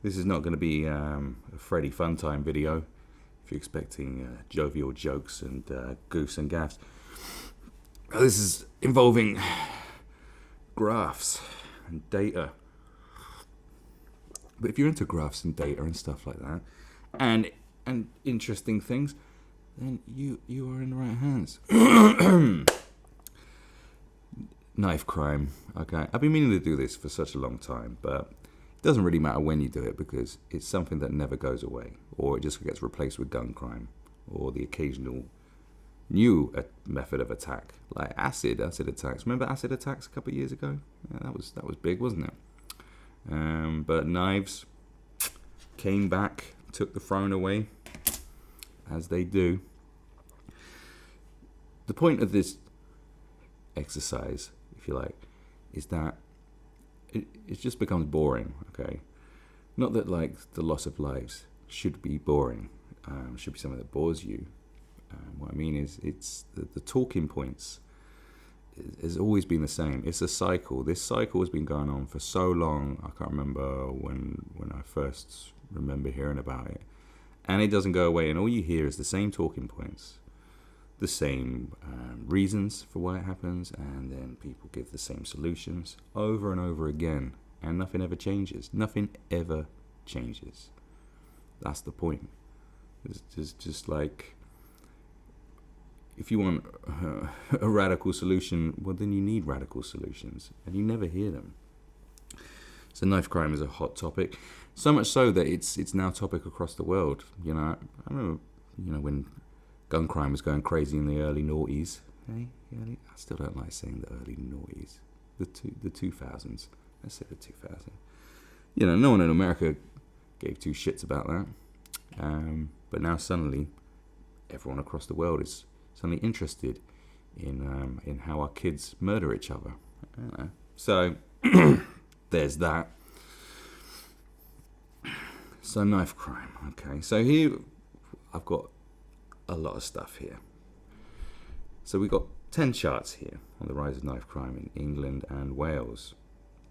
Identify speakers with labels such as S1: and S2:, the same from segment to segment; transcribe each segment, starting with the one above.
S1: This is not going to be a Freddy Funtime video if you're expecting jovial jokes and goofs and gaffs. This is involving graphs and data. But if you're into graphs and data and stuff like that, and interesting things, then you are in the right hands. Knife crime. Okay, I've been meaning to do this for such a long time, but it doesn't really matter when you do it because it's something that never goes away, or it just gets replaced with gun crime, or the occasional new method of attack, like acid attacks. Remember acid attacks a couple of years ago? Yeah, that was big, wasn't it? But knives came back, took the throne away, as they do. The point of this exercise, if you like, is that it just becomes boring, okay? Not that, like, the loss of lives should be boring, should be something that bores you. What I mean is, it's the talking points has always been the same. It's a cycle. This cycle has been going on for so long. I can't remember when I first remember hearing about it. And it doesn't go away. And all you hear is the same talking points, the same reasons for why it happens. And then people give the same solutions over and over again. And nothing ever changes. Nothing ever changes. That's the point. It's just like, if you want a radical solution, well, then you need radical solutions, and you never hear them. So knife crime is a hot topic, so much so that it's now a topic across the world. You know, I remember, when gun crime was going crazy in the early noughties. I still don't like saying the early noughties. The 2000s. Let's say the 2000s. No one in America gave two shits about that. But now suddenly, everyone across the world is suddenly interested in how our kids murder each other. So there's that. So knife crime. Okay, so here I've got a lot of stuff here. So we've got 10 charts here on the rise of knife crime in England and Wales.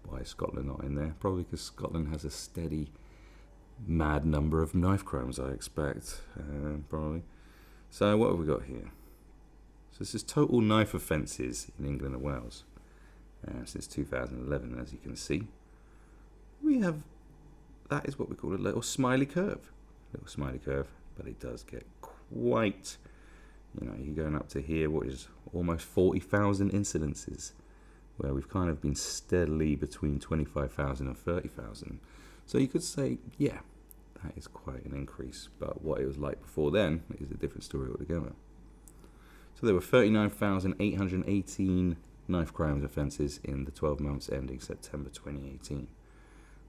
S1: Why is Scotland not in there? Probably because Scotland has a steady, mad number of knife crimes, I expect. Probably. So what have we got here? So this is total knife offences in England and Wales since 2011, as you can see. We have, that is what we call a little smiley curve. But it does get quite, you're going up to here, what is almost 40,000 incidences, where we've kind of been steadily between 25,000 and 30,000. So you could say, yeah, that is quite an increase. But what it was like before then is a different story altogether. So there were 39,818 knife crimes offences in the 12 months ending September 2018.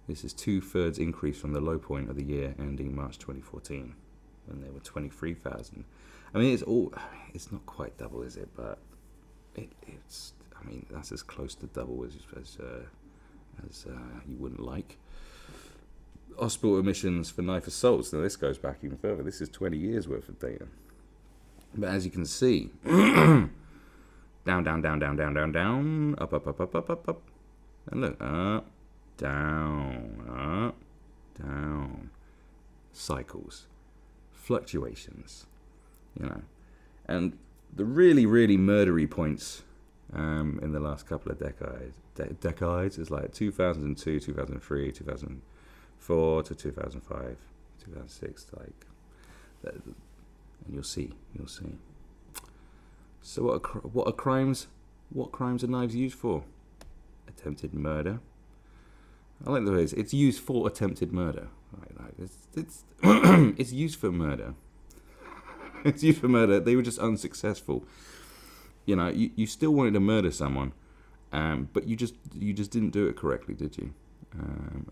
S1: This is 2/3 increase from the low point of the year ending March 2014, when there were 23,000. I mean, it's not quite double, is it? But it's that's as close to double as you wouldn't like. Hospital admissions for knife assaults. Now this goes back even further. This is 20 years worth of data. But as you can see, down, up, and look, up, down, cycles, fluctuations, and the really, really murdery points in the last couple of decades is like 2002, 2003, 2004 to 2005, 2006, like that. And you'll see. So what are crimes? What crimes are knives used for? Attempted murder. I like the way it's used for attempted murder. Right, like it's it's used for murder. It's used for murder. They were just unsuccessful. You still wanted to murder someone, but you just didn't do it correctly, did you?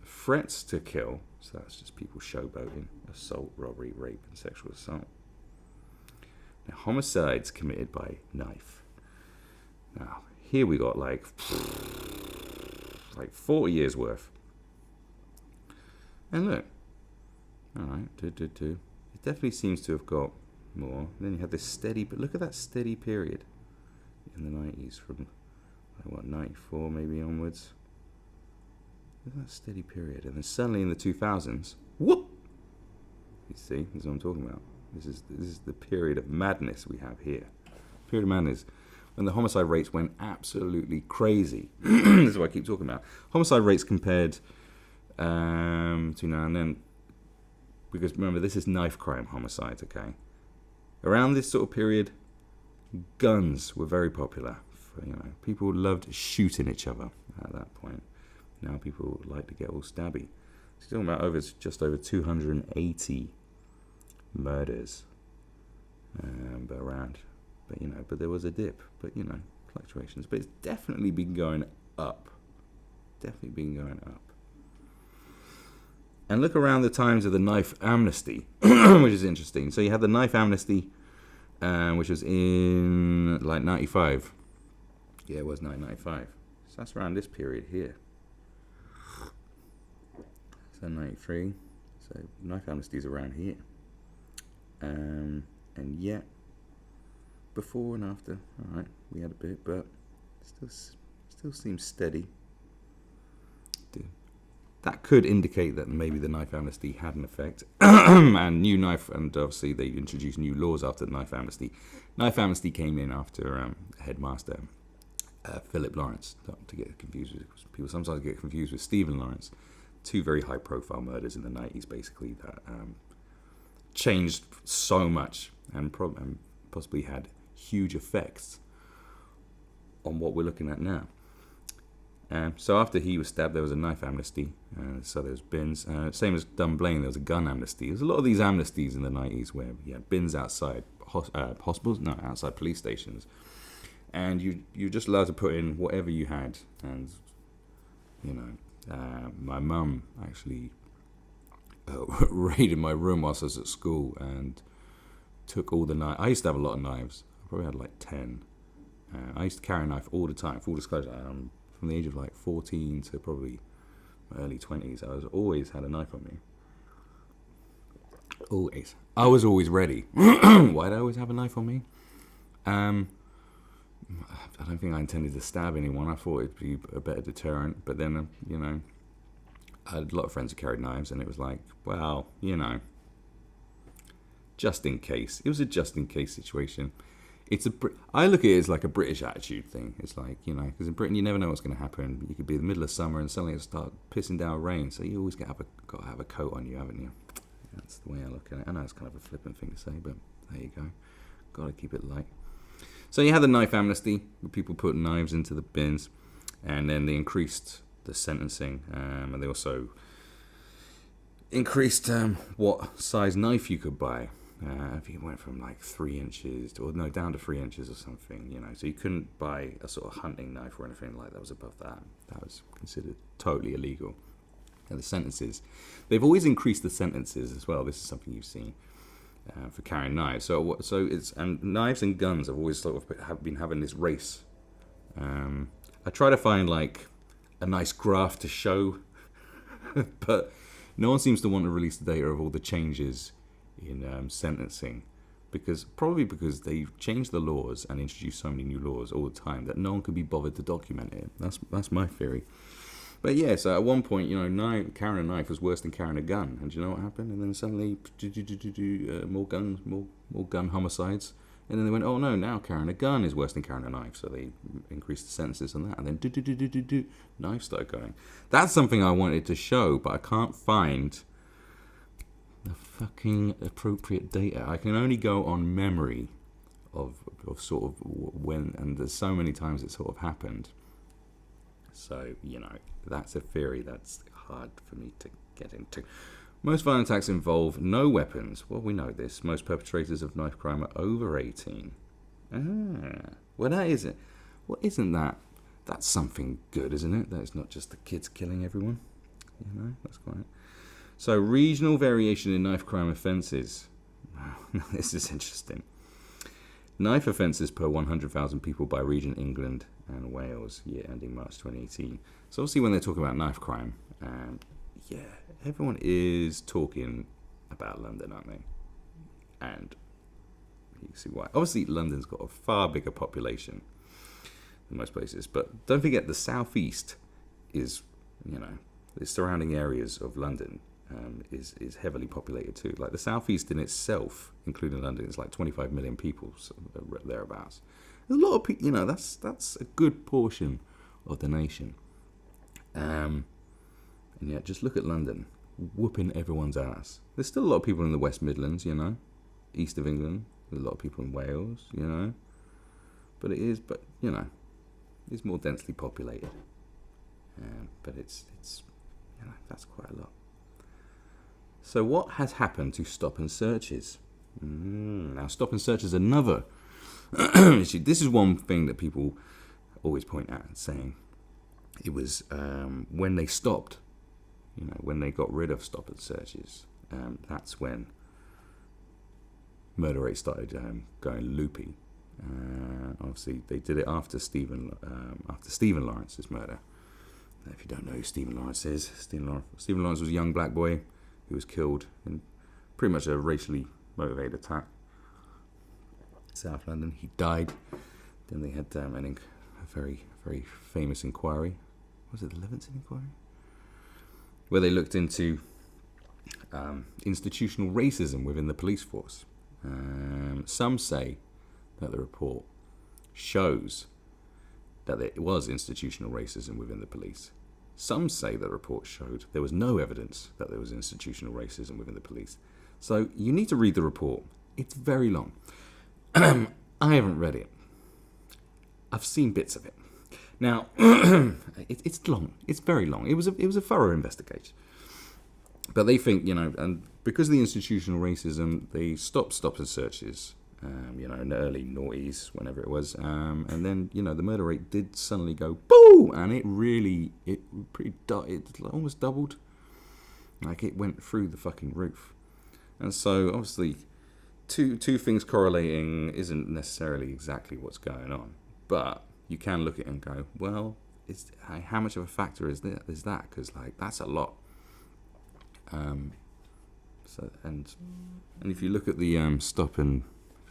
S1: Threats to kill. So that's just people showboating. Assault, robbery, rape, and sexual assault. Now, homicides committed by knife. Now, here we got like 40 years worth. And look, all right, It definitely seems to have got more. And then you had this steady, but look at that steady period in the 90s from, 94 maybe onwards. That steady period, and then suddenly in the 2000s, whoop! You see, this is what I'm talking about. This is the period of madness we have here. Period of madness, when the homicide rates went absolutely crazy. This is what I keep talking about. Homicide rates compared to now and then, because remember, this is knife crime homicides. Okay, around this sort of period, guns were very popular. People loved shooting each other at that point. Now people like to get all stabby. So talking about just over 280 murders, but there was a dip. But fluctuations. But it's definitely been going up. And look around the times of the knife amnesty, which is interesting. So you had the knife amnesty, which was in like 95. Yeah, it was 1995. So that's around this period here. So 93. So knife amnesty is around here. And yet, before and after, all right, we had a bit, but still seems steady. That could indicate that maybe the knife amnesty had an effect. And obviously they introduced new laws after the knife amnesty. Knife amnesty came in after headmaster Philip Lawrence, not to get confused with, people sometimes get confused with Stephen Lawrence. Two very high-profile murders in the 90s, basically, that changed so much and possibly had huge effects on what we're looking at now. So after he was stabbed, there was a knife amnesty. So there was bins. Same as Dunblane, there was a gun amnesty. There's a lot of these amnesties in the 90s where you had bins outside hospitals, no, outside police stations. And you're just allowed to put in whatever you had. And, my mum actually raided my room whilst I was at school and took all the knives. I used to have a lot of knives. I probably had like 10. I used to carry a knife all the time, full disclosure. From the age of like 14 to probably my early 20s, I was always had a knife on me. Always. I was always ready. Why did I always have a knife on me? I don't think I intended to stab anyone. I thought it'd be a better deterrent. But then, I had a lot of friends who carried knives, and it was like, well, just in case. It was a just in case situation. I look at it as like a British attitude thing. It's like, because in Britain you never know what's going to happen. You could be in the middle of summer and suddenly it'll start pissing down rain. So you always got to have a coat on you, haven't you? That's the way I look at it. I know it's kind of a flippant thing to say, but there you go. Got to keep it light. So you had the knife amnesty, where people put knives into the bins, and then they increased the sentencing, and they also increased what size knife you could buy. If you went from like 3 inches down to 3 inches or something, so you couldn't buy a sort of hunting knife or anything like that was above that. That was considered totally illegal. And the sentences, they've always increased the sentences as well. This is something you've seen for carrying knives. So it's, and knives and guns have always sort of been having this race. I try to find like a nice graph to show, but no one seems to want to release the data of all the changes in sentencing, because they changed the laws and introduced so many new laws all the time that no one could be bothered to document it. That's my theory. But yeah, so at one point, carrying a knife was worse than carrying a gun, and do you know what happened? And then suddenly, more gun homicides, and then they went, oh no, now carrying a gun is worse than carrying a knife, so they increased the sentences on that, and then knives started going. That's something I wanted to show, but I can't find the fucking appropriate data. I can only go on memory of sort of when, and there's so many times it sort of happened. So, that's a theory that's hard for me to get into. Most violent attacks involve no weapons. Well, we know this. Most perpetrators of knife crime are over 18. Well, that isn't. Well, isn't that? That's something good, isn't it? That it's not just the kids killing everyone. That's quite. So, regional variation in knife crime offences. Wow, this is interesting. Knife offences per 100,000 people by region, England and Wales, year ending March 2018. So obviously when they're talking about knife crime, everyone is talking about London, aren't they? And you can see why. Obviously London's got a far bigger population than most places, but don't forget the southeast is, the surrounding areas of London is heavily populated too. Like the southeast in itself, including London, is like 25 million people, so thereabouts. There's a lot of people, that's a good portion of the nation. And yet, just look at London, whooping everyone's ass. There's still a lot of people in the West Midlands, east of England. There's a lot of people in Wales, but it's more densely populated. But it's that's quite a lot. So what has happened to stop and searches? Now, stop and search is another issue. This is one thing that people always point at, saying it was when they stopped, when they got rid of stop and searches, that's when murder rates started going loopy. Obviously, they did it after Stephen Lawrence's murder. If you don't know who Stephen Lawrence is, Stephen Lawrence was a young black boy who was killed in pretty much a racially motivated attack. South London. He died. Then they had a very, very famous inquiry. Was it the Levinson inquiry? Where they looked into institutional racism within the police force. Some say that the report shows that there was institutional racism within the police. Some say the report showed there was no evidence that there was institutional racism within the police. So you need to read the report. It's very long. I haven't read it. I've seen bits of it. Now, it's long. It's very long. It was a thorough investigation. But they think, and because of the institutional racism, they stopped stop and searches, in the early noughties, whenever it was. And then, the murder rate did suddenly go boom, and it almost doubled. Like, it went through the fucking roof. And so, obviously, two things correlating isn't necessarily exactly what's going on. But you can look at it and go, well, how much of a factor is that? Because, that's a lot. And if you look at the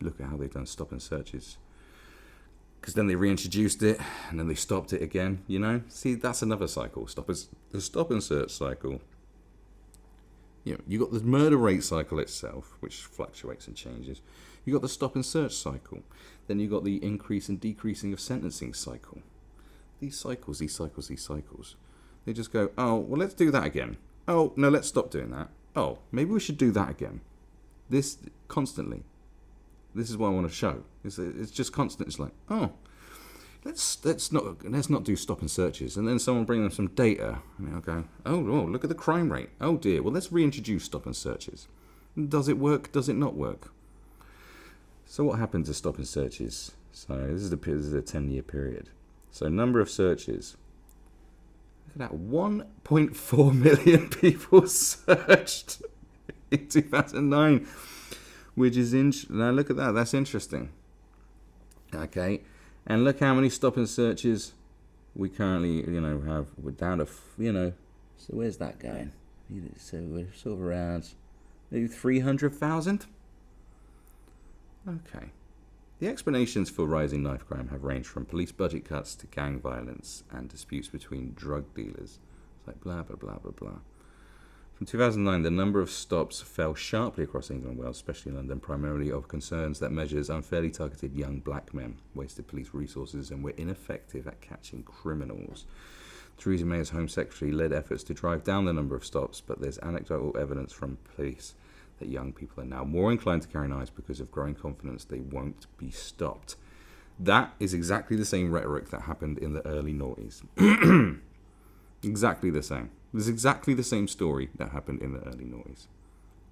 S1: look at how they've done stop and searches, because then they reintroduced it and then they stopped it again. See, that's another cycle. The stop and search cycle. You got the murder rate cycle itself, which fluctuates and changes. You got the stop and search cycle. Then you got the increase and decreasing of sentencing cycle. These cycles. They just go, oh, well, let's do that again. Oh, no, let's stop doing that. Oh, maybe we should do that again. This constantly. This is what I want to show. It's just constant. It's like, oh, let's not do stop and searches. And then someone bring them some data, and they'll go, oh, look at the crime rate. Oh dear. Well, let's reintroduce stop and searches. Does it work? Does it not work? So what happened to stop and searches? So this is a 10-year period. So number of searches. Look at that, 1.4 million people searched in 2009, which is now look at that. That's interesting. Okay, and look how many stop and searches we currently, have. We're down to, So where's that going? So we're sort of around maybe 300,000. Okay. The explanations for rising knife crime have ranged from police budget cuts to gang violence and disputes between drug dealers. It's like blah, blah, blah, blah, blah. From 2009, the number of stops fell sharply across England and Wales, especially in London, primarily of concerns that measures unfairly targeted young black men, wasted police resources, and were ineffective at catching criminals. Theresa May's Home Secretary led efforts to drive down the number of stops, but there's anecdotal evidence from police that young people are now more inclined to carry knives because of growing confidence they won't be stopped. That is exactly the same rhetoric that happened in the early noughties. Exactly the same. There's exactly the same story that happened in the early noughties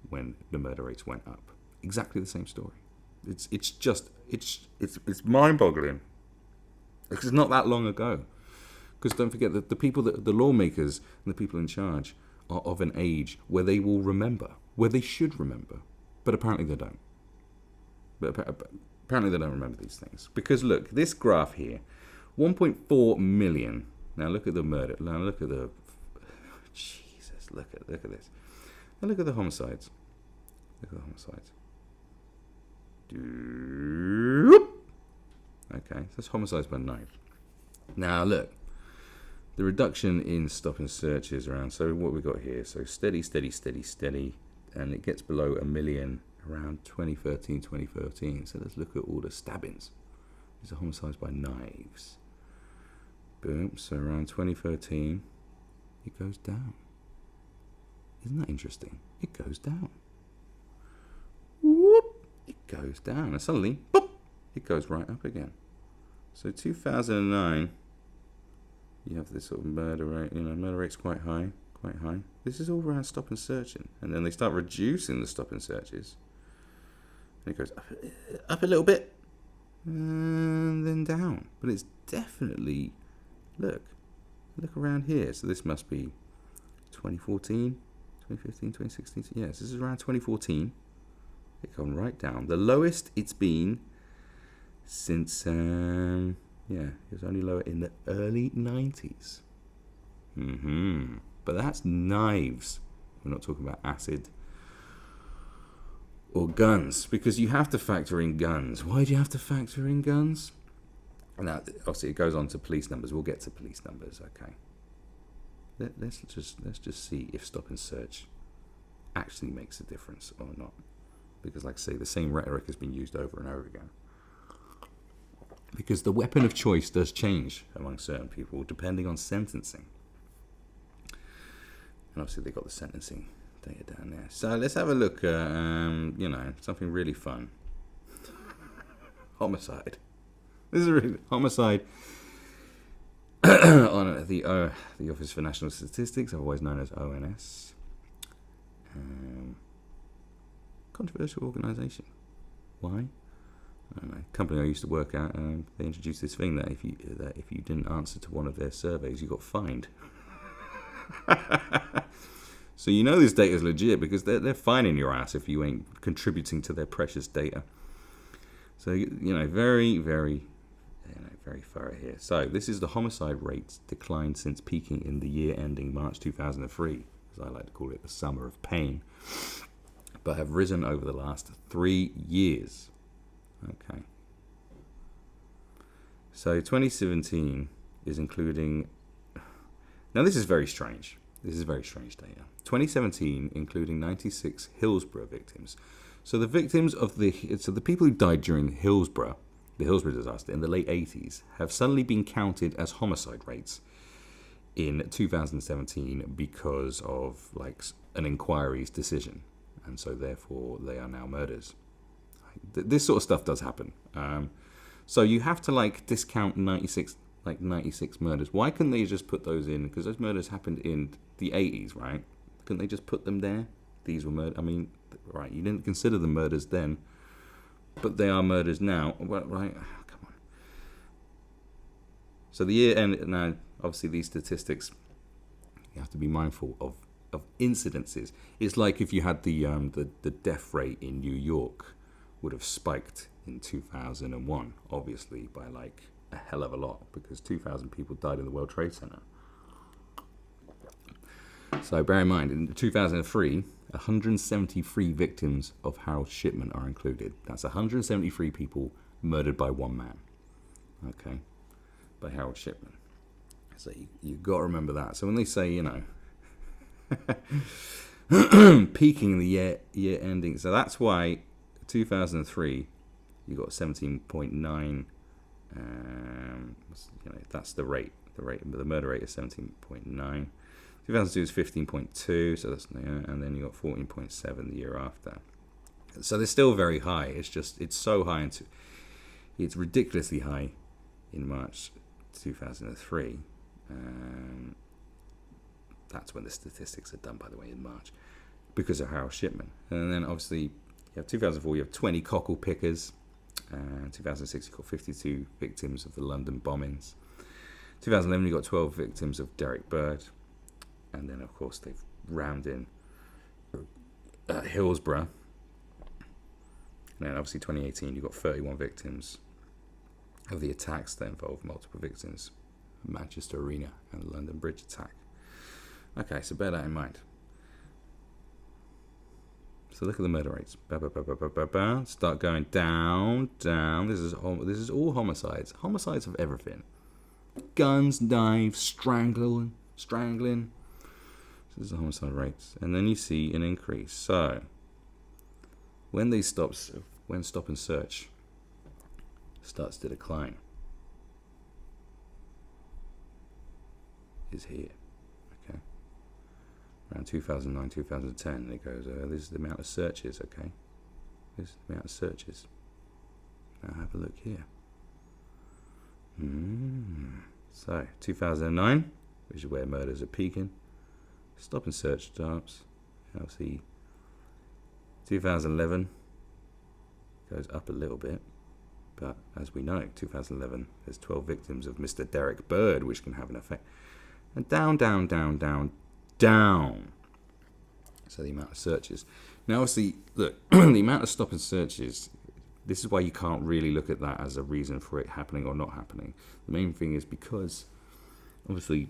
S1: when the murder rates went up. Exactly the same story. It's mind-boggling. It's not that long ago. Because don't forget that the lawmakers and the people in charge are of an age where they will remember, where they should remember, but apparently they don't. But apparently they don't remember these things. Because look, this graph here, 1.4 million. Now look at the murder. Now look at the... Jesus, look at this. Now look at the homicides. Look at the homicides. Okay, so that's homicides by knife. Now look. the reduction in stop and search is around, so what we got here, so steady, and it gets below 1 million around 2013, 2013. So let's look at all the stabbings. These are homicides by knives. Boom, so around 2013, it goes down. Isn't that interesting? It goes down. Whoop, it goes down, and suddenly, boop, it goes right up again. So 2009, you have this sort of murder rate, murder rate's quite high. This is all around stop and searching. And then they start reducing the stop and searches. And it goes up a little bit, and then down. But it's definitely, look around here. So this must be 2014, 2015, 2016. Yes, this is around 2014. It gone right down. The lowest it's been since, it was only lower in the early 90s. But that's knives. We're not talking about acid or guns, because you have to factor in guns. Why do you have to factor in guns? Now, obviously, it goes on to police numbers. We'll get to police numbers, okay? Let's just see if stop and search actually makes a difference or not. Because, like I say, the same rhetoric has been used over and over again. Because the weapon of choice does change among certain people depending on sentencing. And obviously they got the sentencing data down there. So let's have a look at, something really fun. Homicide. This is really homicide on the Office for National Statistics, otherwise known as ONS. Controversial organisation. Why? I don't know. Company I used to work at, they introduced this thing that if you didn't answer to one of their surveys, you got fined. So this data is legit because they're fining your ass if you ain't contributing to their precious data. So very, very, very thorough here. So this is the homicide rates declined since peaking in the year ending March 2003, as I like to call it, the summer of pain, but have risen over the last 3 years. Okay. So 2017 is including. Now this is very strange. This is very strange data. 2017, including 96 Hillsborough victims. So the victims of the people who died during the Hillsborough disaster in the late 80s have suddenly been counted as homicide rates in 2017 because of an inquiry's decision, and so therefore they are now murders. This sort of stuff does happen. So you have to discount 96 murders. Why couldn't they just put those in? Because those murders happened in the 80s, right? Couldn't they just put them there? These were murders. I mean, right, you didn't consider them murders then, but they are murders now. Well, right, come on. So the year end, now, obviously these statistics, you have to be mindful of incidences. It's like if you had the death rate in New York would have spiked in 2001, obviously, by a hell of a lot, because 2,000 people died in the World Trade Center. So bear in mind, in 2003, 173 victims of Harold Shipman are included. That's 173 people murdered by one man. Okay? By Harold Shipman. So you've got to remember that. So when they say, peaking in the year ending, so that's why 2003, you got 17.9. That's the rate. The murder rate is 17.9. 2002 is 15.2. So that's and then you got 14.7 the year after. So they're still very high. It's so high it's ridiculously high in March 2003. That's when the statistics are done, by the way, in March, because of Harold Shipman. And then obviously you have 2004. You have 20 cockle pickers. 2006 you got 52 victims of the London bombings. 2011 you got 12 victims of Derek Bird, and then of course they've rammed in Hillsborough. And then obviously 2018 you got 31 victims of the attacks that involved multiple victims, Manchester Arena and the London Bridge attack. Okay, so bear that in mind. So look at the murder rates. Start going down. This is all homicides. Homicides of everything. guns, knives, strangling. This is the homicide rates. And then you see an increase. So, when stop and search starts to decline, is here. Okay. Around 2009, 2010, it goes, this is the amount of searches, okay? This is the amount of searches. Now have a look here. So, 2009, which is where murders are peaking. Stop and search starts. Now see, 2011 goes up a little bit. But as we know, 2011, there's 12 victims of Mr. Derek Bird, which can have an effect. And down. So the amount of searches. Now, obviously, look, the amount of stop and searches, this is why you can't really look at that as a reason for it happening or not happening. The main thing is because, obviously,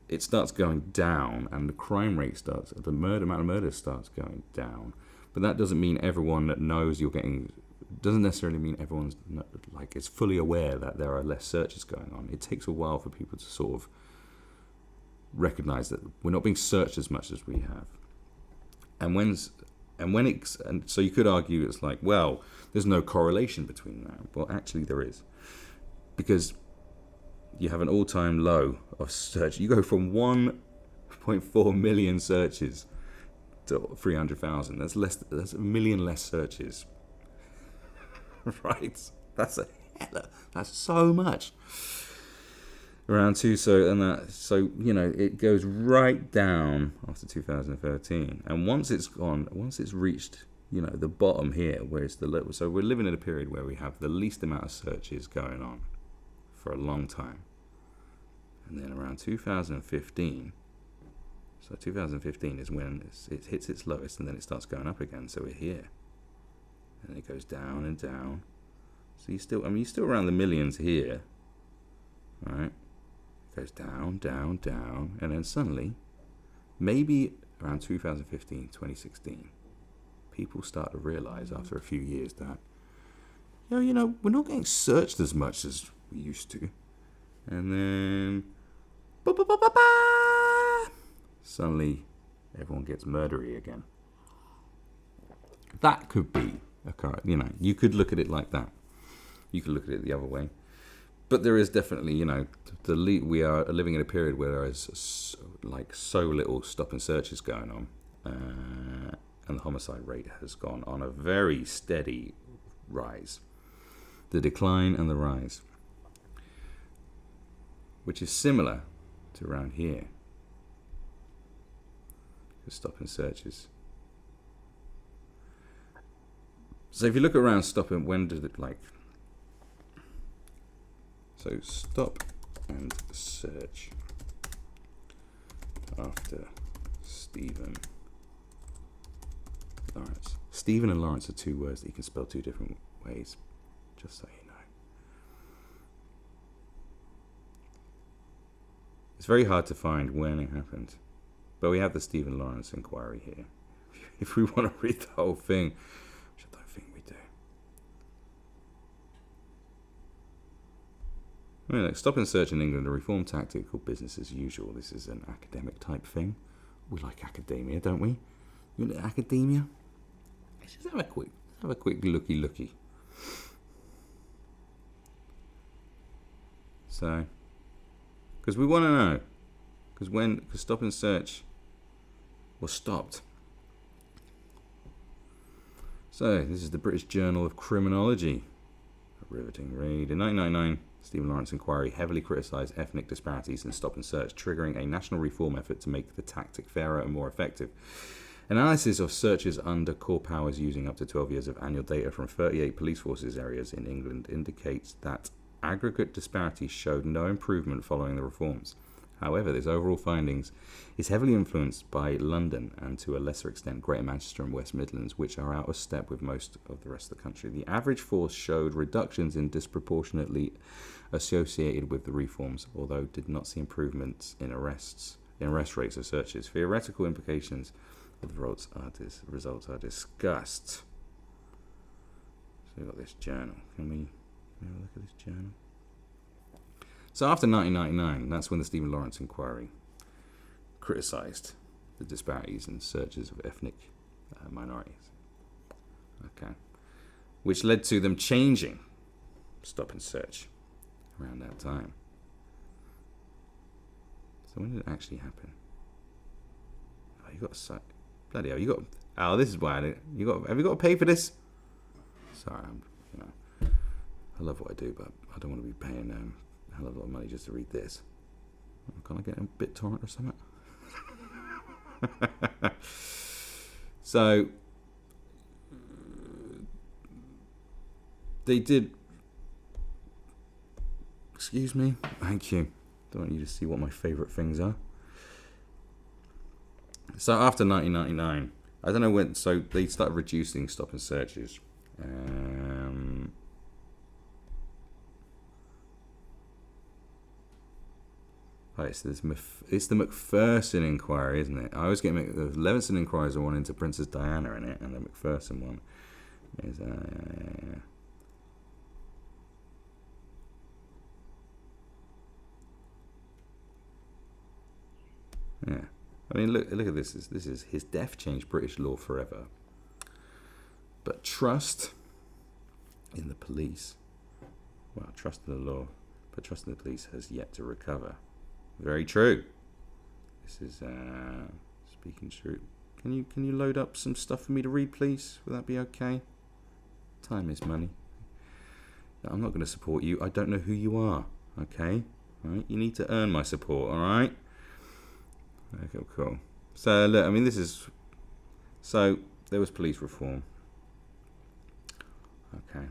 S1: it starts going down and the crime rate starts, the amount of murders starts going down. But that doesn't mean everyone that knows you're getting, doesn't necessarily mean everyone's like is fully aware that there are less searches going on. It takes a while for people to sort of recognize that we're not being searched as much as we have. And so you could argue it's like, well, there's no correlation between that. Well, actually there is, because you have an all-time low of search. You go from 1.4 million searches to 300,000. That's a million less searches. Right? That's so much. Around two, so it goes right down after 2013, and once it's reached the bottom here, where it's the low. So we're living in a period where we have the least amount of searches going on for a long time, and then around 2015. So 2015 is when it hits its lowest, and then it starts going up again. So we're here, and it goes down and down. So you're still around the millions here, right? Goes down, and then suddenly, maybe around 2015, 2016, people start to realize after a few years that, we're not getting searched as much as we used to. And then, suddenly, everyone gets murdery again. That could be you could look at it like that. You could look at it the other way. But there is definitely, we are living in a period where there is so little stop and searches going on, and the homicide rate has gone on a very steady rise. The decline and the rise, which is similar to around here. The stop and searches. So if you look around stop and when did it So stop and search after Stephen Lawrence. Stephen and Lawrence are two words that you can spell two different ways, just so you know. It's very hard to find when it happened, but we have the Stephen Lawrence inquiry here. If we want to read the whole thing, which I don't think we do. Stop and search in England, a reform tactic called business as usual. This is an academic type thing. We like academia, don't we? You know academia? Let's just have a quick looky. So, because we want to know, because stop and search was stopped. So, this is the British Journal of Criminology. A riveting read. In 1999, Stephen Lawrence inquiry heavily criticised ethnic disparities in stop and search, triggering a national reform effort to make the tactic fairer and more effective. Analysis of searches under core powers using up to 12 years of annual data from 38 police forces areas in England indicates that aggregate disparities showed no improvement following the reforms. However, this overall findings is heavily influenced by London and to a lesser extent Greater Manchester and West Midlands, which are out of step with most of the rest of the country. The average force showed reductions in disproportionately associated with the reforms, although did not see improvements in arrest rates of searches. Theoretical implications of the results are discussed. So we've got this journal. Can we have a look at this journal? So after 1999, that's when the Stephen Lawrence inquiry criticised the disparities in searches of ethnic minorities. Okay, which led to them changing stop and search around that time. So when did it actually happen? Oh, you got a bloody hell! You got. Oh, this is why have you got to pay for this? Sorry, I love what I do, but I don't want to be paying a hell of a lot of money just to read this. Can't I get a BitTorrent or something? So they did. Excuse me. Thank you. Don't want you to see what my favourite things are. So after 1999, I don't know when. So they started reducing stop and searches. Right, so it's the Macpherson inquiry, isn't it? I always get the Levinson inquiries are one into Princess Diana in it, and the Macpherson one is yeah. I mean, look at this. This is his death changed British law forever. But trust in the police, well, trust in the law, but trust in the police has yet to recover. Very true. This is speaking true. Can you load up some stuff for me to read, please? Would that be okay? Time is money. No, I'm not going to support you. I don't know who you are. Okay, all right. You need to earn my support. All right. Okay, cool. So look, I mean, this is. So there was police reform. Okay.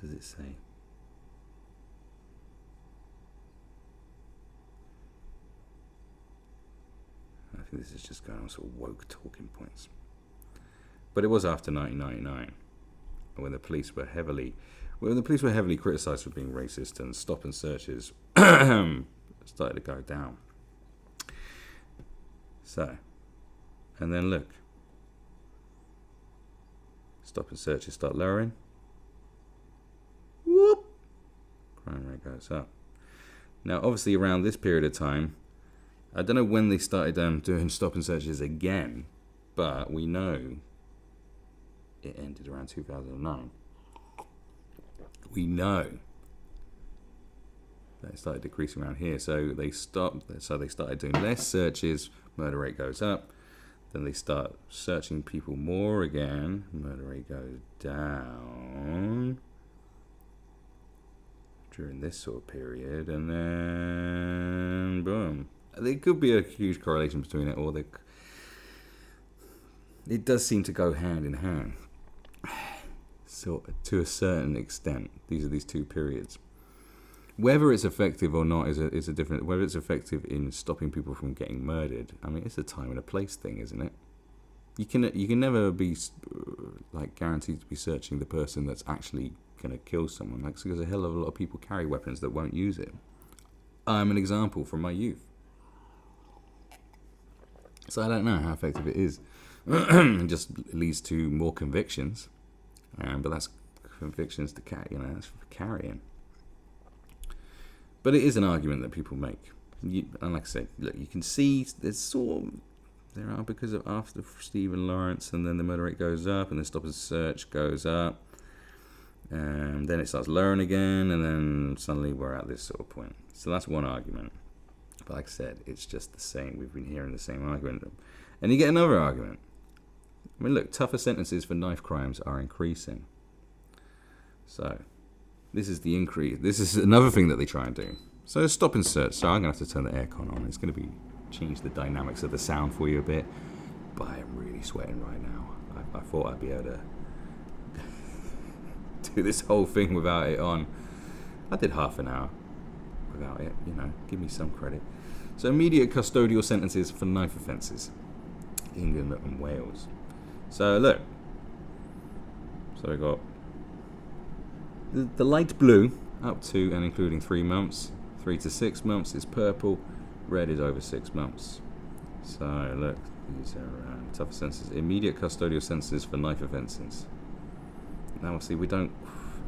S1: Does it say? I think this is just going on sort of woke talking points. But it was after 1999 when the police were heavily criticised for being racist, and stop and searches started to go down. So, and then look, stop and searches start lowering. Whoop, crime rate goes up. Now, obviously, around this period of time, I don't know when they started doing stop and searches again, but we know it ended around 2009. We know that it started decreasing around here, so they stopped. So they started doing less searches. Murder rate goes up. Then they start searching people more again. Murder rate goes down during this sort of period, and then boom. There could be a huge correlation between it, or it does seem to go hand in hand. So, to a certain extent, these two periods. Whether it's effective or not is a different. Whether it's effective in stopping people from getting murdered, I mean, it's a time and a place thing, isn't it? You can never be like guaranteed to be searching the person that's actually going to kill someone. Like, because a hell of a lot of people carry weapons that won't use it. I'm an example from my youth. So I don't know how effective it is. It just leads to more convictions, but that's convictions to carry. That's for carrying. But it is an argument that people make, and like I said, look, you can see there are, because of after Stephen Lawrence, and then the murder rate goes up, and the stop and search goes up, and then it starts lowering again, and then suddenly we're at this sort of point. So that's one argument. But like I said, it's just the same. We've been hearing the same argument. And you get another argument. I mean, look, tougher sentences for knife crimes are increasing. So, this is the increase. This is another thing that they try and do. So, stop and search. So, I'm going to have to turn the aircon on. It's going to change the dynamics of the sound for you a bit. But I am really sweating right now. I thought I'd be able to do this whole thing without it on. I did half an hour without it, give me some credit. So immediate custodial sentences for knife offences, England and Wales. So look, so we got the light blue up to and including 3 months, 3 to 6 months is purple, red is over 6 months. So look, these are tougher sentences, immediate custodial sentences for knife offences. Now obviously we don't,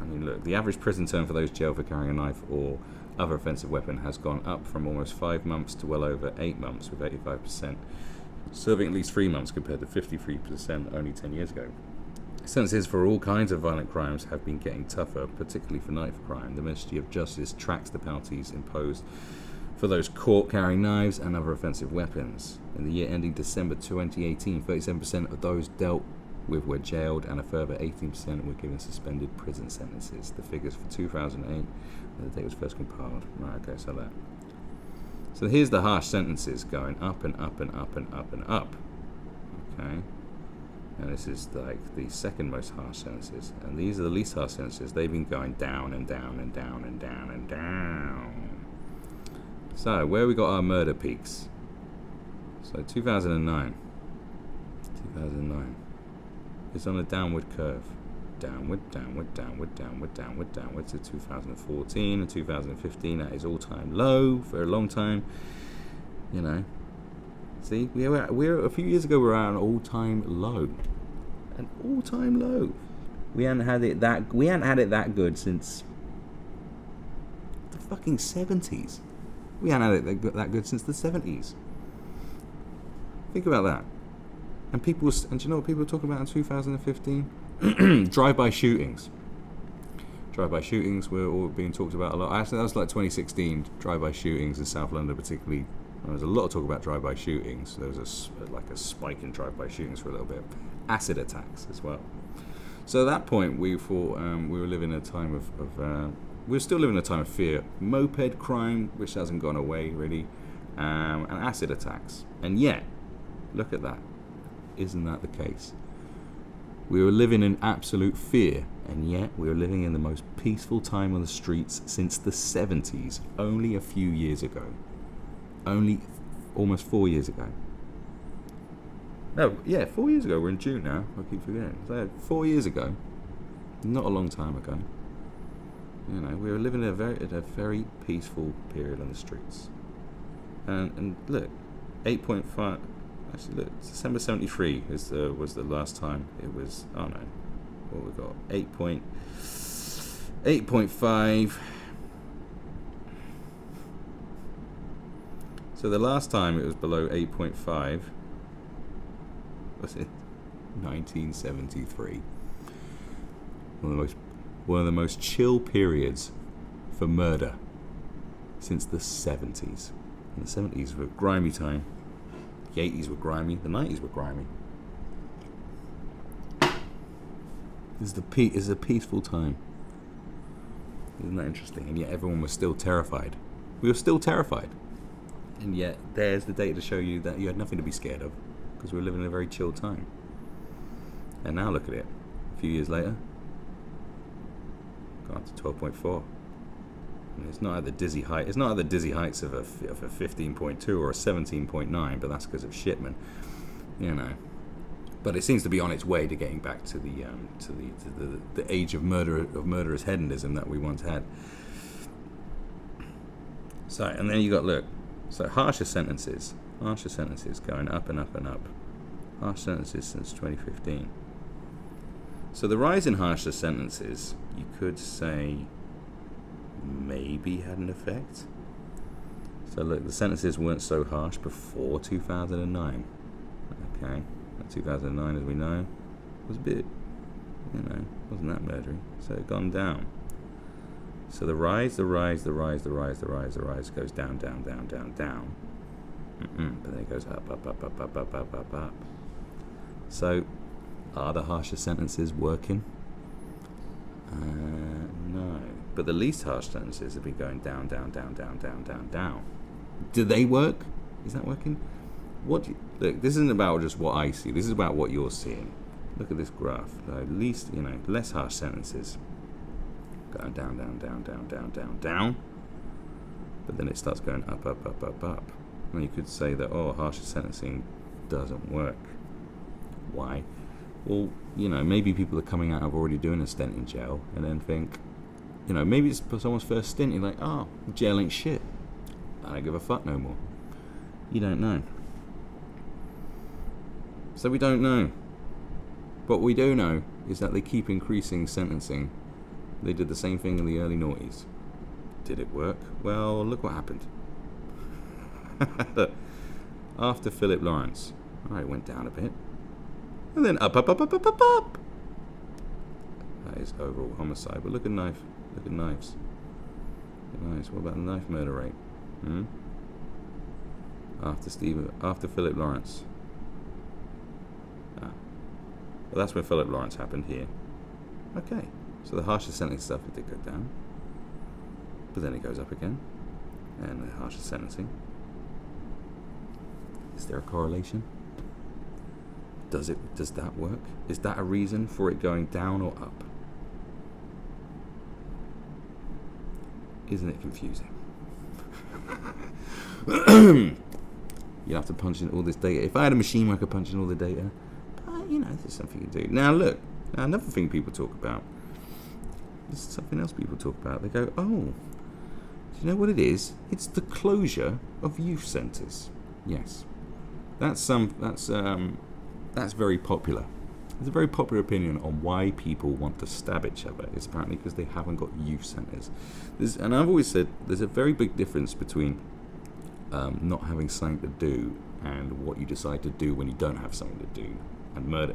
S1: I mean, look, the average prison term for those jailed for carrying a knife or other offensive weapon has gone up from almost 5 months to well over 8 months, with 85% serving at least 3 months compared to 53% only 10 years ago. Sentences for all kinds of violent crimes have been getting tougher, particularly for knife crime. The Ministry of Justice tracks the penalties imposed for those caught carrying knives and other offensive weapons. In the year ending December 2018, 37% of those dealt with were jailed, and a further 18% were given suspended prison sentences. The figures for 2008, when the date was first compiled. Right, okay, so here's the harsh sentences going up and up and up and up and up. Okay. And this is like the second most harsh sentences. And these are the least harsh sentences. They've been going down and down and down and down and down. So, where we got our murder peaks? So, 2009. It's on a downward curve. Downward, downward, downward, downward, downward, downward to 2014 and 2015 at its all-time low for a long time. You know. See, we're a few years ago we were at an all-time low. An all-time low. We hadn't had it that good since the fucking 70s. We hadn't had it that good since the 70s. Think about that. And do you know what people were talking about in 2015? Drive-by shootings. Drive-by shootings were all being talked about a lot. Actually, that was like 2016. Drive-by shootings in South London, particularly. There was a lot of talk about drive-by shootings. There was a spike in drive-by shootings for a little bit. Acid attacks as well. So at that point, we thought we were living in a time of we're still living in a time of fear. Moped crime, which hasn't gone away really, and acid attacks. And yet, look at that. Isn't that the case? We were living in absolute fear, and yet we were living in the most peaceful time on the streets since the 70s, only a few years ago. Only almost 4 years ago. No, yeah, 4 years ago. We're in June now. I keep forgetting. So 4 years ago, not a long time ago. You know, we were living in a very peaceful period on the streets. And look, 8.5. Actually, look, December 73 was the last time it was. Oh no, what we got? 8.5. So the last time it was below 8.5 was it 1973. One of the most chill periods for murder since the 70s. And the 70s were a grimy time. The 80s were grimy. The 90s were grimy. This is a peaceful time. Isn't that interesting? And yet everyone was still terrified. We were still terrified. And yet there's the data to show you that you had nothing to be scared of, because we were living in a very chill time. And now look at it. A few years later, gone up to 12.4. And it's not at the dizzy height. It's not at the dizzy heights of a 15.2 or a 17.9, but that's because of shipment, you know. But it seems to be on its way to getting back to the age of murderous hedonism that we once had. So, and then you got, look, so harsher sentences going up and up and up. Harsh sentences since 2015. So the rise in harsher sentences, you could say, maybe had an effect. So look, the sentences weren't so harsh before 2009. Okay, 2009, as we know, was a bit, wasn't that murdery. So it gone down. So the rise goes down, down, down, down, down. But then it goes up, up, up, up, up, up, up, up, up. So, are the harsher sentences working? No. But the least harsh sentences have been going down, down, down, down, down, down, down. Do they work? Is that working? Look, this isn't about just what I see. This is about what you're seeing. Look at this graph. Less harsh sentences. Going down, down, down, down, down, down, down. But then it starts going up, up, up, up, up. And you could say that, harsher sentencing doesn't work. Why? Well, maybe people are coming out of already doing a stint in jail and then think, maybe it's someone's first stint, you're like, jail ain't shit. I don't give a fuck no more. You don't know. So we don't know. What we do know is that they keep increasing sentencing They did the same thing in the early noughties. Did it work? Well, look what happened. After Philip Lawrence, it went down a bit, and then up. That is overall homicide. But look at knives. Look at knives. What about the knife murder rate? After Philip Lawrence. Well, that's when Philip Lawrence happened here. Okay, so the harsher sentencing stuff, it did go down, but then it goes up again, and the harsher sentencing. Is there a correlation? Does that work? Is that a reason for it going down or up? Isn't it confusing? You have to punch in all this data. If I had a machine where I could punch in all the data, this is something you do. Now look, another thing people talk about. This is something else people talk about. They go, oh, do you know what it is? It's the closure of youth centres. Yes, that's very popular. There's a very popular opinion on why people want to stab each other. It's apparently because they haven't got youth centres. And I've always said there's a very big difference between not having something to do and what you decide to do when you don't have something to do. And murder,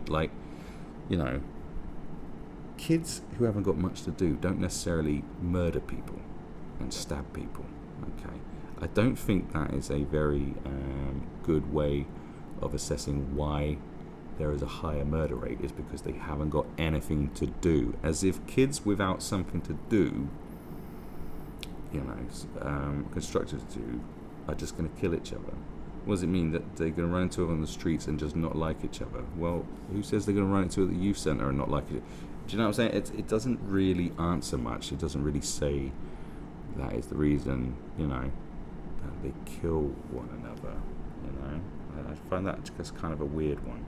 S1: kids who haven't got much to do don't necessarily murder people and stab people. Okay, I don't think that is a very good way of assessing why there is a higher murder rate, is because they haven't got anything to do. As if kids without something to do, constructed to do, are just going to kill each other. What does it mean that they're going to run into it on the streets and just not like each other? Well, who says they're going to run into it at the youth centre and not like it? Do you know what I'm saying? It doesn't really answer much. It doesn't really say that is the reason, that they kill one another. I find that just kind of a weird one.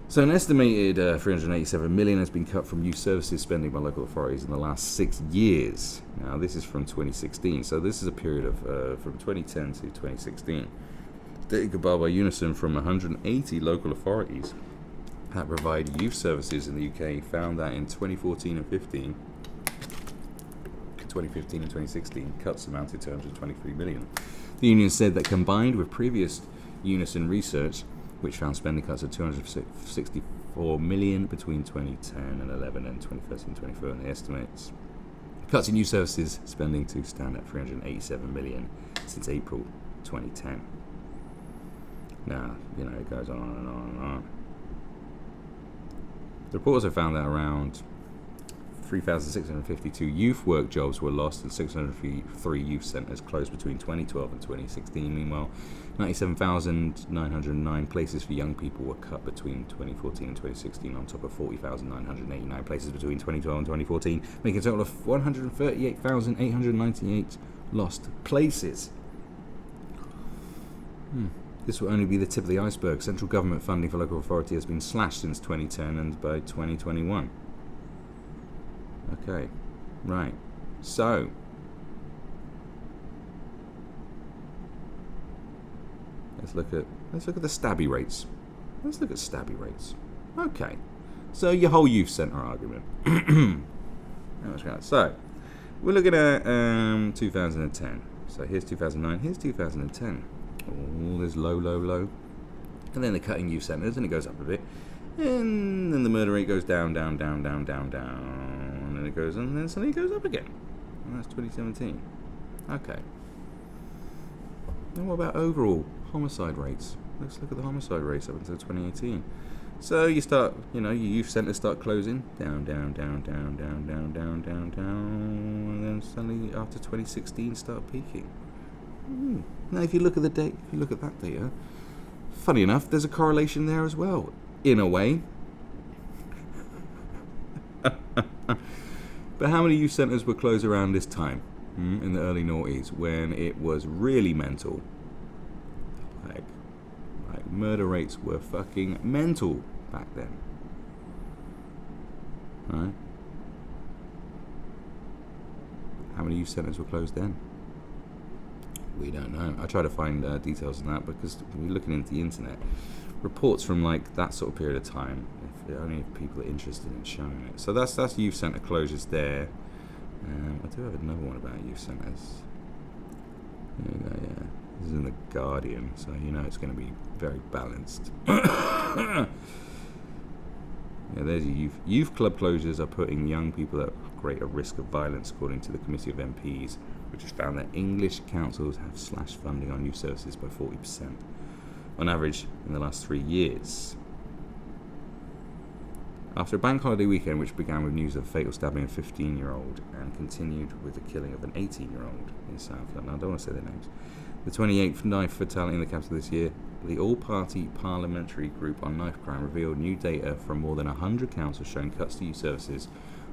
S1: So an estimated 387 million has been cut from youth services spending by local authorities in the last 6 years. Now this is from 2016, so this is a period of from 2010 to 2016. Data compiled by Unison from 180 local authorities that provide youth services in the UK found that in 2014 and 2016, cuts amounted to 123 million. The union said that combined with previous Unison research, which found spending cuts of 264 million between 2010 and 11 and 2013 and 2014, the estimates cuts in youth services spending to stand at 387 million since April 2010. Now, it goes on and on and on. The report also found that around 3,652 youth work jobs were lost and 603 youth centres closed between 2012 and 2016. Meanwhile, 97,909 places for young people were cut between 2014 and 2016, on top of 40,989 places between 2012 and 2014, making a total of 138,898 lost places. This will only be the tip of the iceberg. Central government funding for local authority has been slashed since 2010 and by 2021. Okay, right. So, let's look at the stabby rates. Okay, so your whole youth centre argument. So, we're looking at 2010. So here's 2009. Here's 2010. Oh, there's low, and then they're cutting youth centres, and it goes up a bit, and then the murder rate goes down. And it goes, and then suddenly it goes up again. And that's 2017. Okay. Then what about overall homicide rates? Let's look at the homicide rates up until 2018. So you start, your youth centres start closing, down, and then suddenly after 2016 start peaking. Now if you look at that data, funny enough, there's a correlation there as well, in a way. But how many youth centres were closed around this time, in the early noughties, when it was really mental? Like murder rates were fucking mental back then. Right? How many youth centres were closed then? We don't know. I try to find details on that, because when you're looking into the internet, reports from that sort of period of time, if people are interested in showing it. So that's youth centre closures there. I do have another one about youth centres. There you go, yeah. This is in the Guardian, so you know it's going to be very balanced. Yeah, there's your youth club closures are putting young people at greater risk of violence, according to the Committee of MPs, which has found that English councils have slashed funding on youth services by 40% on average in the last 3 years. After a bank holiday weekend which began with news of a fatal stabbing of a 15-year-old and continued with the killing of an 18-year-old in South London, I don't want to say their names, the 28th knife fatality in the capital this year, the all-party parliamentary group on knife crime revealed new data from more than 100 councils showing cuts to youth services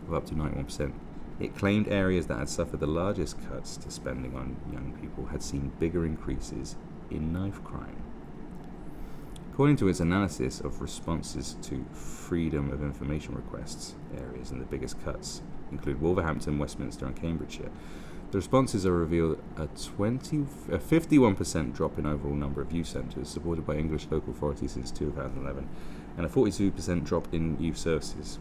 S1: of up to 91%. It claimed areas that had suffered the largest cuts to spending on young people had seen bigger increases in knife crime. According to its analysis of responses to freedom of information requests, areas in the biggest cuts include Wolverhampton, Westminster and Cambridgeshire. The responses are revealed a 51% drop in overall number of youth centres supported by English local authorities since 2011 and a 42% drop in youth services.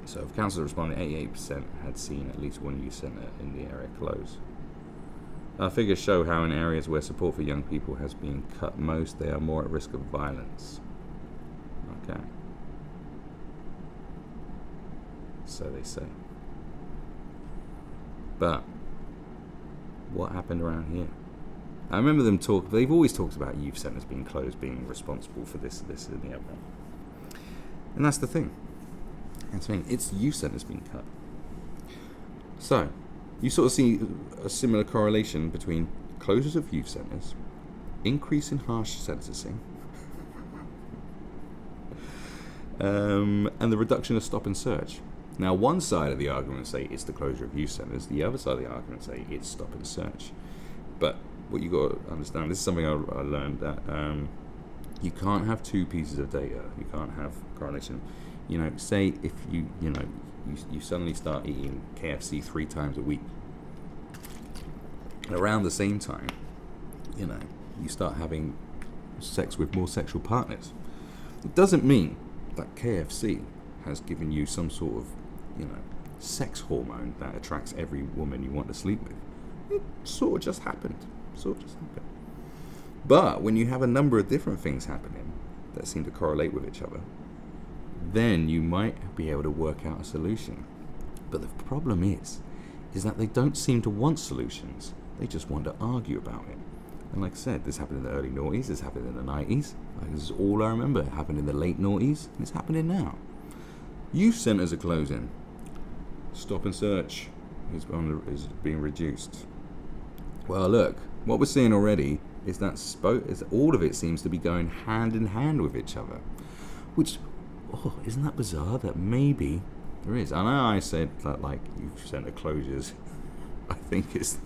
S1: So of councils responding, 88% had seen at least one youth centre in the area close. Our figures show how in areas where support for young people has been cut most, they are more at risk of violence. Okay. So they say. But what happened around here? I remember them they've always talked about youth centres being closed, being responsible for this and the other. And that's the thing. It's youth centres being cut. So, you sort of see a similar correlation between closures of youth centres, increase in harsh sentencing, and the reduction of stop and search. Now, one side of the argument say it's the closure of youth centres, the other side of the argument say it's stop and search. But what you got to understand, this is something I learned, that you can't have two pieces of data. You can't have correlation. You know, say if you suddenly start eating KFC 3 times a week, and around the same time, you start having sex with more sexual partners. It doesn't mean that KFC has given you some sort of, sex hormone that attracts every woman you want to sleep with. It sort of just happened. But when you have a number of different things happening that seem to correlate with each other, then you might be able to work out a solution. But the problem is that they don't seem to want solutions. They just want to argue about it. And like I said, this happened in the early noughties, this happened in the 90s. This is all I remember. It happened in the late noughties, and it's happening now. Youth centres are closing. Stop and search is being reduced. Well, look, what we're seeing already is that all of it seems to be going hand in hand with each other. Which, isn't that bizarre that maybe there is? I know I said that, like, youth centre closures, I think is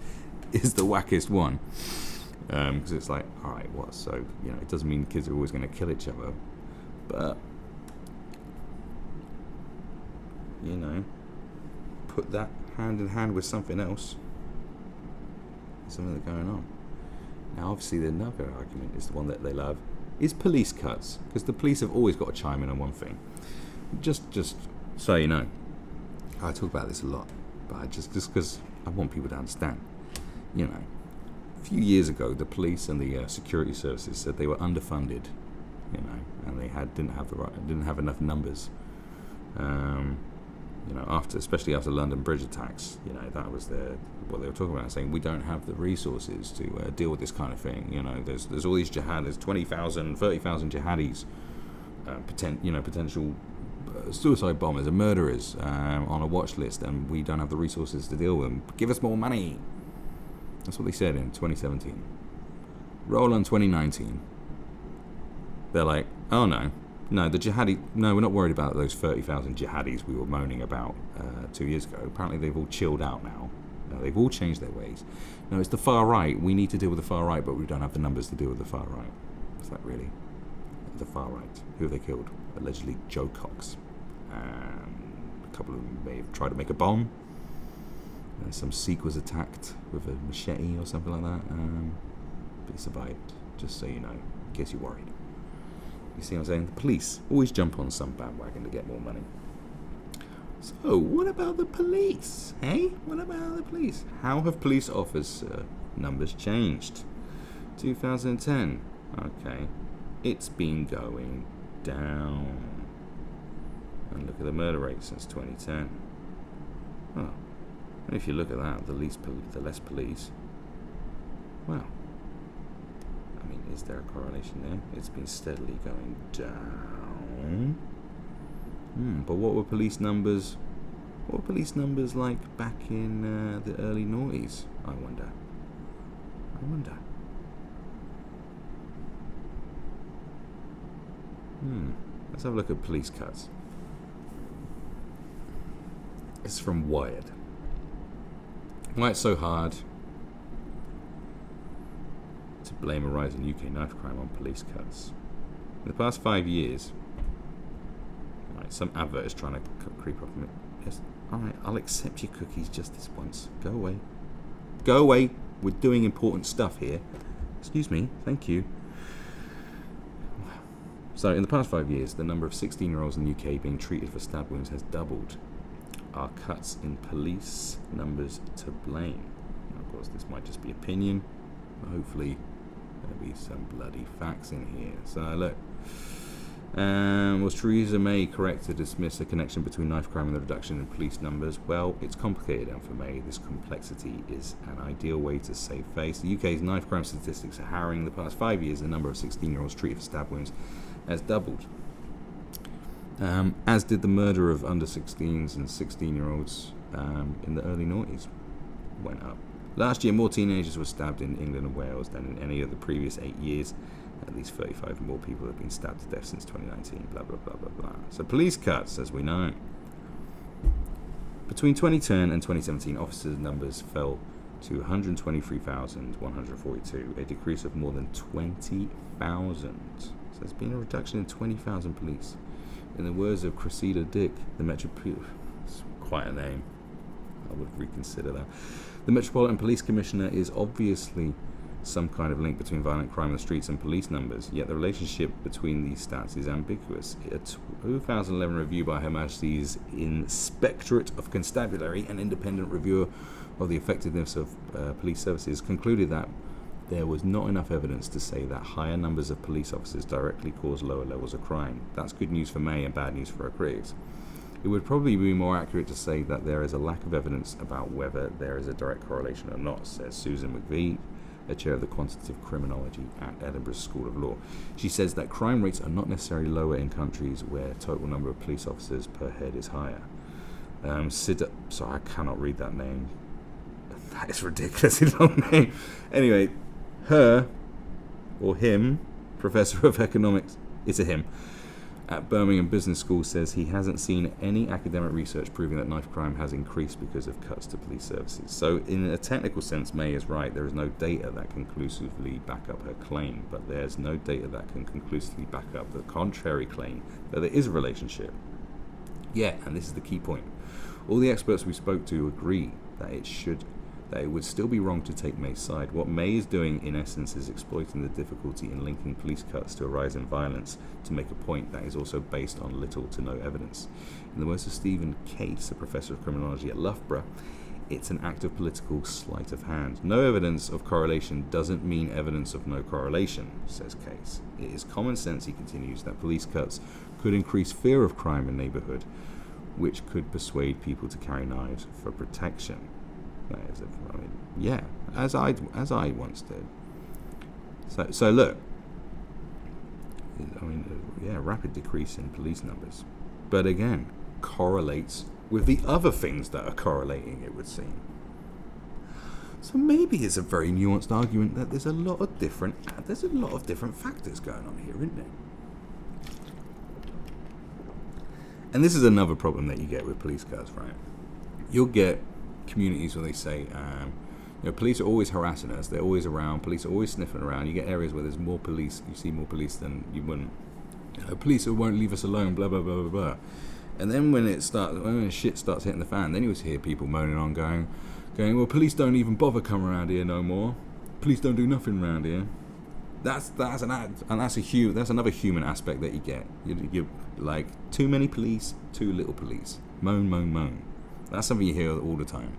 S1: the wackest one. Because it's like, alright, what? So, it doesn't mean kids are always going to kill each other. But, put that hand in hand with something else. There's something that's going on. Now, obviously, the another argument is the one that they love, is police cuts. Because the police have always got to chime in on one thing. Just so you know, I talk about this a lot, but just because I want people to understand. A few years ago, the police and the security services said they were underfunded, and they didn't have enough numbers. Especially after London Bridge attacks, that was what they were talking about, saying we don't have the resources to deal with this kind of thing. There's all these there's 20,000, 30,000 jihadis, potential suicide bombers and murderers on a watch list, and we don't have the resources to deal with them. Give us more money. That's what they said in 2017. Roll on 2019. They're like, oh no, the jihadi. No, we're not worried about those 30,000 jihadis we were moaning about 2 years ago. Apparently, they've all chilled out now. No, they've all changed their ways. No, it's the far right. We need to deal with the far right, but we don't have the numbers to deal with the far right. Is that really the far right? Who have they killed? Allegedly, Joe Cox. A couple of them may have tried to make a bomb. Some Sikh was attacked with a machete or something like that. But he survived, just so you know, in case you're worried. You see what I'm saying? The police always jump on some bandwagon to get more money. So, what about the police? Hey? What about the police? How have police officer numbers changed? 2010. Okay. It's been going down. And look at the murder rate since 2010. Oh. And if you look at that, the less police. Well, I mean, is there a correlation there? It's been steadily going down. But what were police numbers? What were police numbers like back in the early noughties? I wonder. Let's have a look at police cuts. It's from Wired. Why it's so hard to blame a rise in UK knife crime on police cuts. In the past 5 years, right, some advert is trying to creep up on me. Yes, alright, I'll accept your cookies just this once. Go away. Go away. We're doing important stuff here. Excuse me, thank you. So, in the past 5 years, the number of 16-year-olds in the UK being treated for stab wounds has doubled. Are cuts in police numbers to blame? Now, of course, this might just be opinion, but hopefully there'll be some bloody facts in here. So, look. Was Theresa May correct to dismiss a connection between knife crime and the reduction in police numbers? Well, it's complicated, and for May, this complexity is an ideal way to save face. The UK's knife crime statistics are harrowing. In the past 5 years, the number of 16-year-olds treated for stab wounds has doubled. As did the murder of under 16s and 16-year-olds in the early noughties went up. Last year, more teenagers were stabbed in England and Wales than in any of the previous 8 years. At least 35 more people have been stabbed to death since 2019, blah, blah, blah, blah, blah. So police cuts, as we know. Between 2010 and 2017, officers' numbers fell to 123,142, a decrease of more than 20,000. So there's been a reduction in 20,000 police. In the words of Cressida Dick, the Metropolitan... It's quite a name. I would reconsider that. The Metropolitan Police Commissioner is obviously some kind of link between violent crime in the streets and police numbers, yet the relationship between these stats is ambiguous. A 2011 review by Her Majesty's Inspectorate of Constabulary, an independent reviewer of the effectiveness of police services, concluded that there was not enough evidence to say that higher numbers of police officers directly cause lower levels of crime. That's good news for May and bad news for her critics. It would probably be more accurate to say that there is a lack of evidence about whether there is a direct correlation or not, says Susan McVie, a chair of the quantitative criminology at Edinburgh School of Law. She says that crime rates are not necessarily lower in countries where total number of police officers per head is higher. Sorry, I cannot read that name. That is ridiculously long name. Anyway, her, or him, Professor of Economics, it's a him, at Birmingham Business School, says he hasn't seen any academic research proving that knife crime has increased because of cuts to police services. So in a technical sense, May is right. There is no data that conclusively back up her claim, but there's no data that can conclusively back up the contrary claim that there is a relationship. Yeah, and this is the key point. All the experts we spoke to agree that it would still be wrong to take May's side. What May is doing, in essence, is exploiting the difficulty in linking police cuts to a rise in violence to make a point that is also based on little to no evidence. In the words of Stephen Case, a professor of criminology at Loughborough, it's an act of political sleight of hand. No evidence of correlation doesn't mean evidence of no correlation, says Case. It is common sense, he continues, that police cuts could increase fear of crime in neighbourhood, which could persuade people to carry knives for protection. Yeah, as I once did. So look, rapid decrease in police numbers, but again, correlates with the other things that are correlating, it would seem. So maybe it's a very nuanced argument that there's a lot of different factors going on here, isn't there? And this is another problem that you get with police cars, right? You'll get communities where they say, police are always harassing us, they're always around, police are always sniffing around. You get areas where there's more police, you see more police than you wouldn't. Police who won't leave us alone, blah, blah, blah, blah, blah. And then when shit starts hitting the fan, then you always hear people moaning on, going, well, police don't even bother coming around here no more. Police don't do nothing around here. That's another human aspect that you get. You like too many police, too little police. Moan, moan, moan. That's something you hear all the time.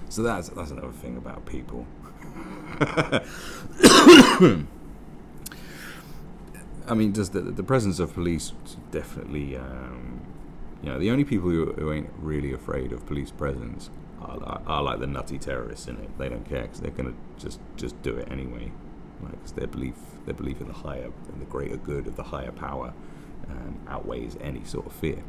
S1: So that's another thing about people. I mean, just the presence of police definitely. The only people who ain't really afraid of police presence are like the nutty terrorists in it. They don't care because they're gonna just do it anyway. Like, 'cause their belief in the greater good of the higher power outweighs any sort of fear.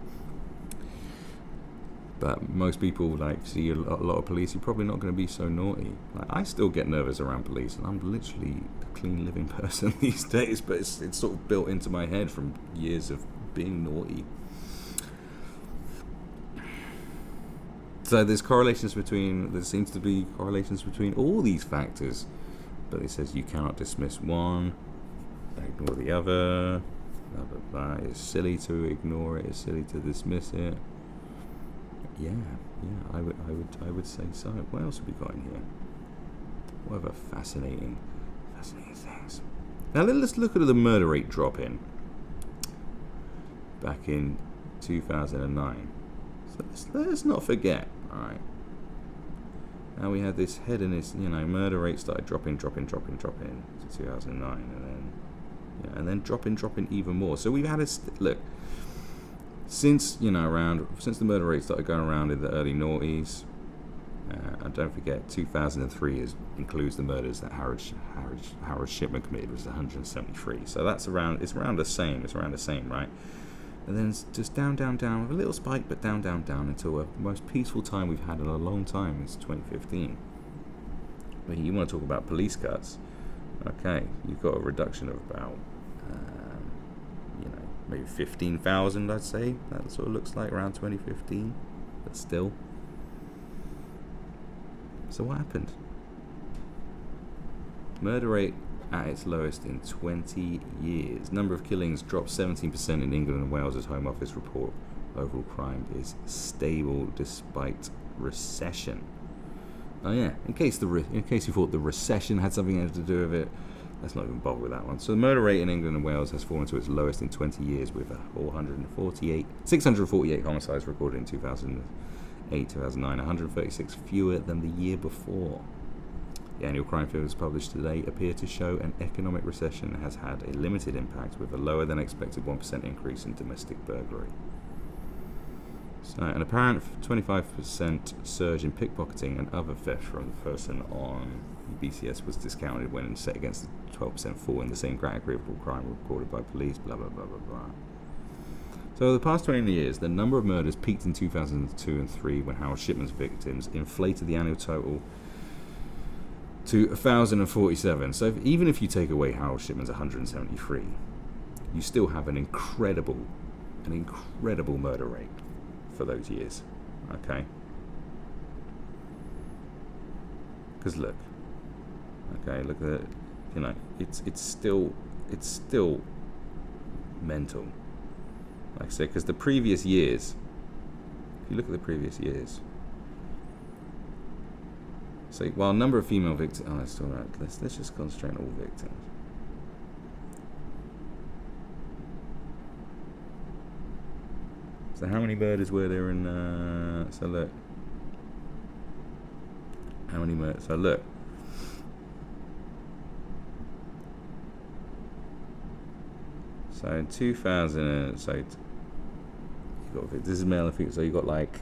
S1: But most people see a lot of police. You're probably not going to be so naughty. Like, I still get nervous around police, and I'm literally a clean living person these days. But it's sort of built into my head from years of being naughty. So there seems to be correlations between all these factors. But it says you cannot dismiss one, ignore the other. Blah blah blah. It's silly to ignore it. It's silly to dismiss it. Yeah, I would say so. What else have we got in here? What other fascinating things? Now let's look at the murder rate drop in back in 2009. So let's not forget. All right. Now we had this headiness. Murder rate started dropping to 2009, and then dropping even more. So we've had look. Since the murder rate started going around in the early noughties, and don't forget 2003 includes the murders that Howard Shipman committed, was 173. So it's around the same, right? And then it's just down with a little spike, but down until the most peaceful time we've had in a long time is 2015. But you want to talk about police cuts? Okay, you've got a reduction of about. Maybe 15,000, I'd say. That's what it looks like around 2015. But still. So what happened? Murder rate at its lowest in 20 years. Number of killings dropped 17% in England and Wales as Home Office report. Overall crime is stable despite recession. Oh yeah, in case you thought the recession had something to do with it, let's not even bother with that one. So the murder rate in England and Wales has fallen to its lowest in 20 years, with 648 homicides recorded in 2008, 2009, 136 fewer than the year before. The annual crime figures published today appear to show an economic recession has had a limited impact, with a lower than expected 1% increase in domestic burglary. So, an apparent 25% surge in pickpocketing and other theft from the person on BCS was discounted when set against the 12% fall in the same category of all crime recorded by police, blah, blah, blah, blah, blah. So, over the past 20 years, the number of murders peaked in 2002 and 2003 when Howard Shipman's victims inflated the annual total to 1,047. So, even if you take away Howard Shipman's 173, you still have an incredible murder rate for those years. Okay? Because look at it, it's still mental. Like I said, because the previous years, if you look at the previous years, so while number of female victims, that's all right. Let's just concentrate on all victims. So how many murders were there in? So look, how many murders? So look. So in 2000, so you got, this is male and female. So you got like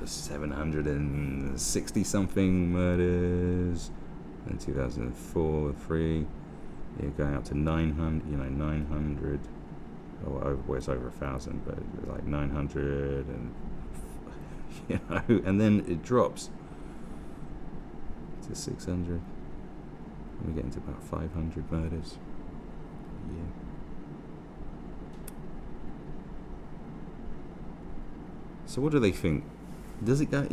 S1: 760 something murders. In 2004, 3, you're going up to 900. 900. Well, it's over 1,000, but it's like 900, and and then it drops to 600. And we get into about 500 murders a year. So what do they think? Does it go,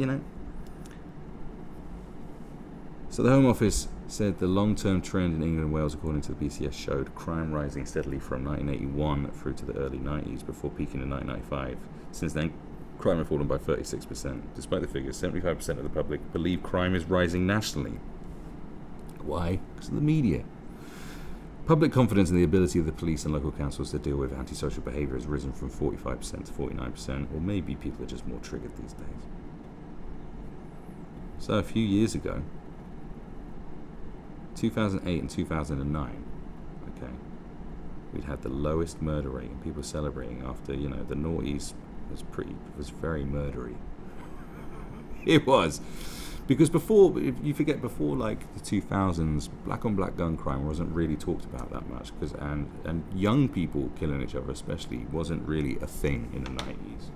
S1: So the Home Office said the long-term trend in England and Wales, according to the BCS, showed crime rising steadily from 1981 through to the early 90s, before peaking in 1995. Since then, crime has fallen by 36%. Despite the figures, 75% of the public believe crime is rising nationally. Why? Because of the media. Public confidence in the ability of the police and local councils to deal with antisocial behaviour has risen from 45% to 49%, or maybe people are just more triggered these days. So a few years ago, 2008 and 2009, okay, we'd had the lowest murder rate, and people celebrating after, the noughties was very murdery. It was. Because before, if you forget, before like the 2000s, black on black gun crime wasn't really talked about that much, and young people killing each other especially wasn't really a thing in the 90s.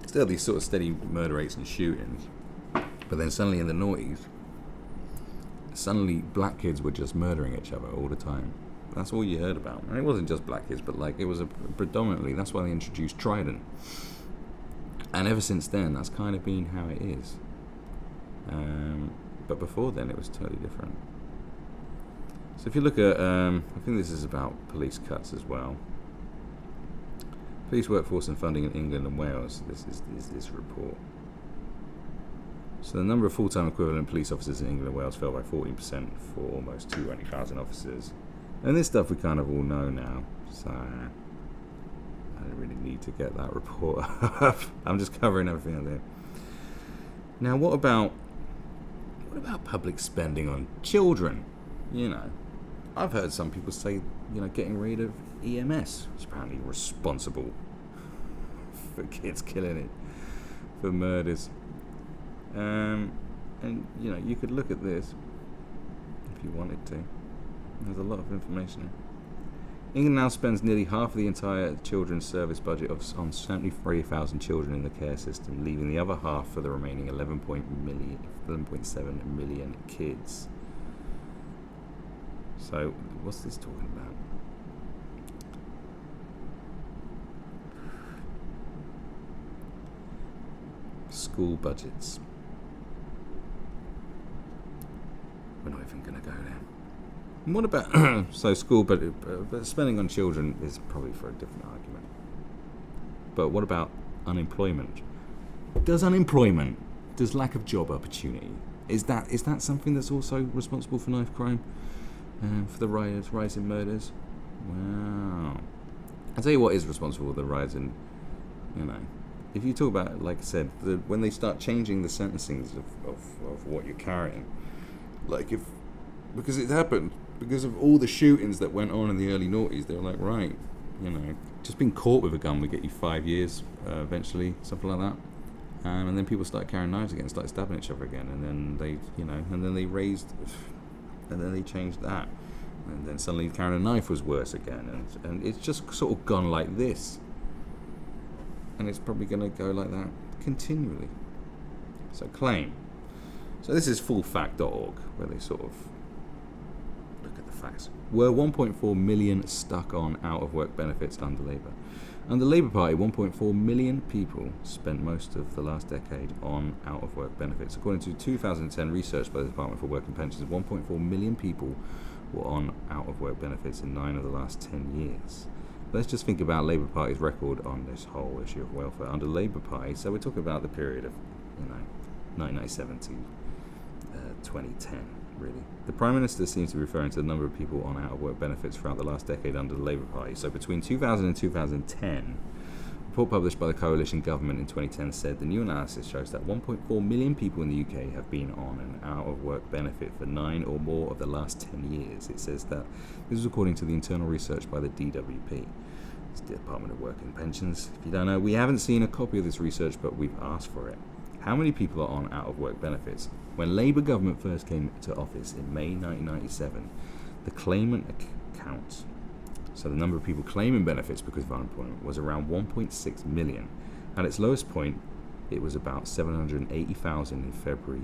S1: Still these sort of steady murder rates and shootings, but then suddenly in the noughties, suddenly black kids were just murdering each other all the time. That's all you heard about. And it wasn't just black kids, but like it was predominantly, that's why they introduced Trident. And ever since then, that's kind of been how it is. But before then, it was totally different. So if you look at, I think this is about police cuts as well. Police workforce and funding in England and Wales. This is this report. So the number of full-time equivalent police officers in England and Wales fell by 14% for almost 200,000 officers. And this stuff we kind of all know now. So I don't really need to get that report up. I'm just covering everything out there. Now, what about public spending on children? I've heard some people say, getting rid of EMS is apparently responsible for kids killing it, for murders. And you could look at this if you wanted to. There's a lot of information here. England now spends nearly half of the entire children's service budget on 73,000 children in the care system, leaving the other half for the remaining 11.7 million kids. So, what's this talking about? School budgets. We're not even going to go there. And what about so school budget? But spending on children is probably for a different argument. But what about unemployment? Does lack of job opportunity, is that something that's also responsible for knife crime, for the rise in murders? Wow. I'll tell you what is responsible for the rise in, if you talk about, like I said, when they start changing the sentencings of what you're carrying, because it happened, because of all the shootings that went on in the early noughties, they were like, right, just being caught with a gun would get you 5 years eventually, something like that. And then people start carrying knives again, start stabbing each other again, and then they changed that, and then suddenly carrying a knife was worse again, and it's just sort of gone like this, and it's probably going to go like that continually. So claim. So this is fullfact.org, where they sort of look at the facts. Were 1.4 million stuck on out-of-work benefits under Labour. Under the Labour Party, 1.4 million people spent most of the last decade on out-of-work benefits. According to 2010 research by the Department for Work and Pensions, 1.4 million people were on out-of-work benefits in 9 of the last 10 years. Let's just think about Labour Party's record on this whole issue of welfare. Under Labour Party, so we're talking about the period of 1997 to 2010, really. The Prime Minister seems to be referring to the number of people on out-of-work benefits throughout the last decade under the Labour Party. So between 2000 and 2010, a report published by the coalition government in 2010 said the new analysis shows that 1.4 million people in the UK have been on an out-of-work benefit for 9 or more of the last 10 years. It says that this is according to the internal research by the DWP. It's the Department of Work and Pensions. If you don't know, we haven't seen a copy of this research, but we've asked for it. How many people are on out-of-work benefits? When Labour government first came to office in May 1997, the claimant count, so the number of people claiming benefits because of unemployment, was around 1.6 million. At its lowest point, it was about 780,000 in February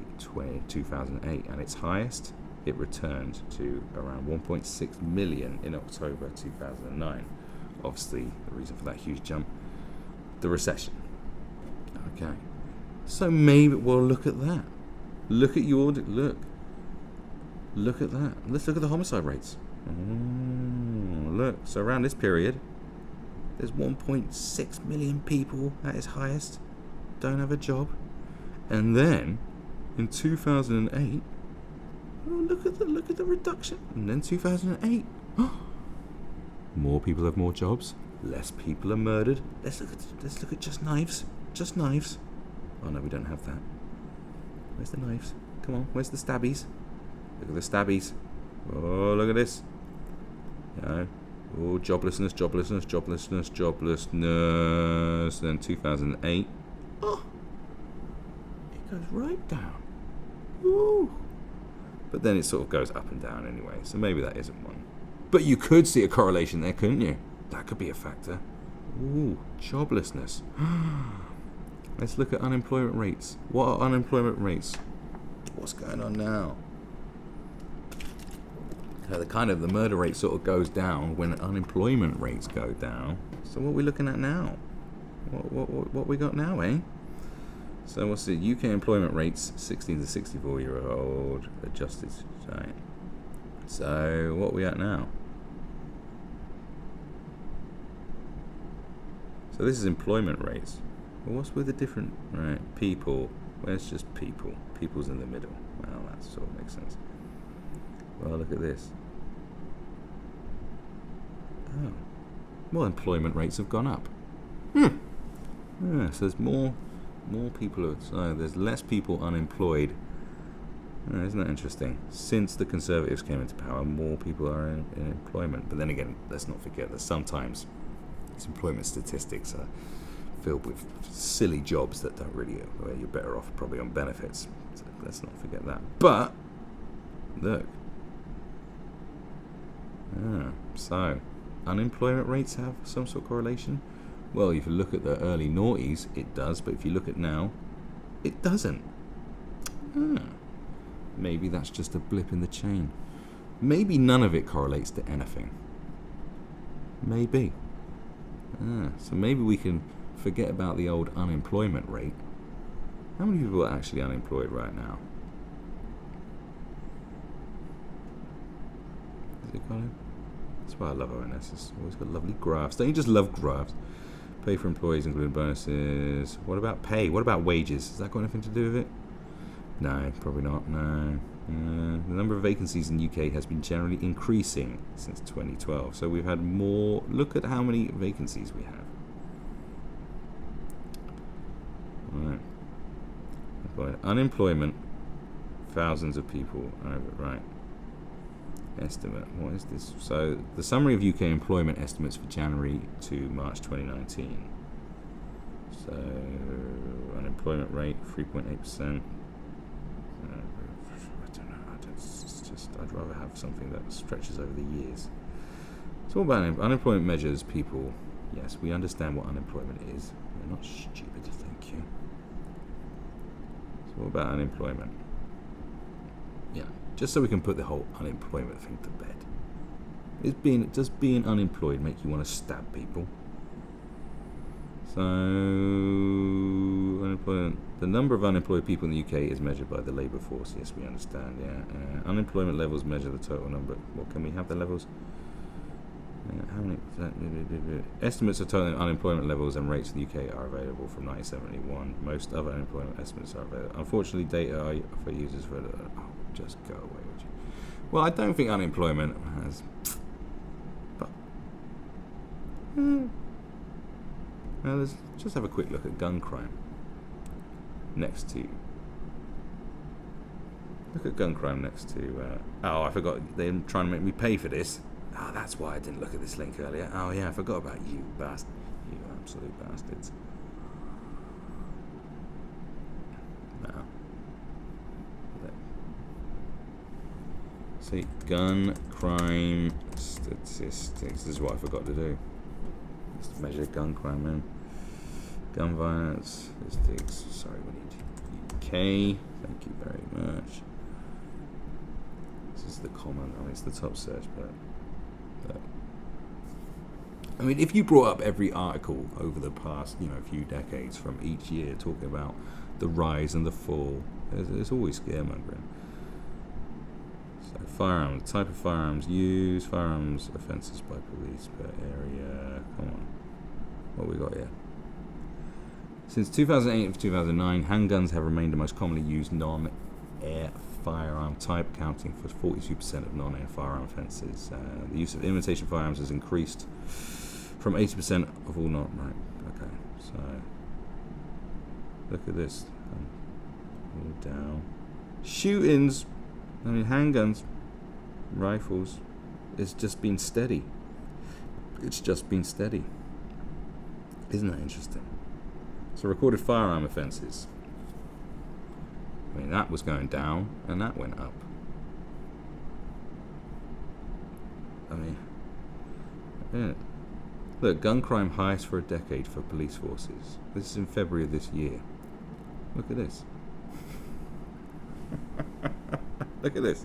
S1: 2008, and its highest, it returned to around 1.6 million in October 2009. Obviously, the reason for that huge jump, the recession. Okay. So maybe we'll look at that. Look at that. Let's look at the homicide rates. Look, so around this period, there's 1.6 million people at its highest don't have a job. And then, in 2008, Oh, look at the reduction. And then 2008. More people have more jobs. Less people are murdered. Let's look at just knives. Just knives. Oh no, we don't have that. Where's the knives? Come on, where's the stabbies? Look at the stabbies. Oh, look at this. You know. Oh, joblessness. Then 2008. Oh, it goes right down. Ooh. But then it sort of goes up and down anyway, so maybe that isn't one. But you could see a correlation there, couldn't you? That could be a factor. Ooh, joblessness. Let's look at unemployment rates. What are unemployment rates? What's going on now? The murder rate sort of goes down when unemployment rates go down. So what are we looking at now? What we got now, eh? So what's the UK employment rates? 16 to 64-year-old adjusted. Right. So what are we at now? So this is employment rates. Well, what's with the different, right? People. Where's just people? People's in the middle. Well, that sort of makes sense. Well, look at this. Oh. Well, employment rates have gone up. Yeah, so there's more people. So there's less people unemployed. Isn't that interesting? Since the Conservatives came into power, more people are in employment. But then again, let's not forget that sometimes these employment statistics are filled with silly jobs that don't really, where you're better off probably on benefits. So let's not forget that. But look. So unemployment rates have some sort of correlation. Well, if you look at the early noughties, it does, but if you look at now, it doesn't. Maybe that's just a blip in the chain. Maybe none of it correlates to anything. Maybe. So maybe we can forget about the old unemployment rate. How many people are actually unemployed right now? Is it got it? That's why I love ONS. It's always got lovely graphs. Don't you just love graphs? Pay for employees, including bonuses. What about pay? What about wages? Has that got anything to do with it? No, probably not. No. The number of vacancies in the UK has been generally increasing since 2012. So we've had more. Look at how many vacancies we have. Right. Unemployment. Thousands of people. Right. Estimate. What is this? So the summary of UK employment estimates for January to March 2019. So unemployment rate 3.8%. I don't know. I'd rather have something that stretches over the years. So what about unemployment measures? People. Yes, we understand what unemployment is. We're not stupid. Thank you. So what about unemployment? Yeah. Just so we can put the whole unemployment thing to bed. Does being unemployed make you want to stab people? So, unemployment. The number of unemployed people in the UK is measured by the labour force. Yes, we understand. Yeah. Unemployment levels measure the total number. Well, can we have the levels? How many? Estimates of total unemployment levels and rates in the UK are available from 1971. Most other unemployment estimates are available. Unfortunately, data are for users for. Just go away, would you? Well, I don't think unemployment has. But now let's just have a quick look at gun crime. Next to. Look at gun crime next to. Oh, I forgot. They're trying to make me pay for this. Oh, that's why I didn't look at this link earlier. Oh yeah, I forgot about you, bastard. You absolute bastards. No. See, gun crime statistics. This is what I forgot to do. Just measure gun crime, man. Gun violence statistics. Sorry, we need UK. Thank you very much. This is the common. I mean, it's the top search, but I mean, if you brought up every article over the past, few decades from each year talking about the rise and the fall, there's always scaremongering. So firearms, type of firearms used, firearms offences by police per area. Come on, what we got here? Since 2008 to 2009, handguns have remained the most commonly used non-air firearm type, accounting for 42% of non-air firearm offences. The use of imitation firearms has increased from 80% of all non. Right. Okay. So look at this. All down. Shootings. I mean, handguns, rifles. It's just been steady. It's just been steady. Isn't that interesting? So recorded firearm offences. I mean, that was going down and that went up. I mean, yeah. Look, gun crime highest for a decade for police forces. This is in February of this year. Look at this. Look at this.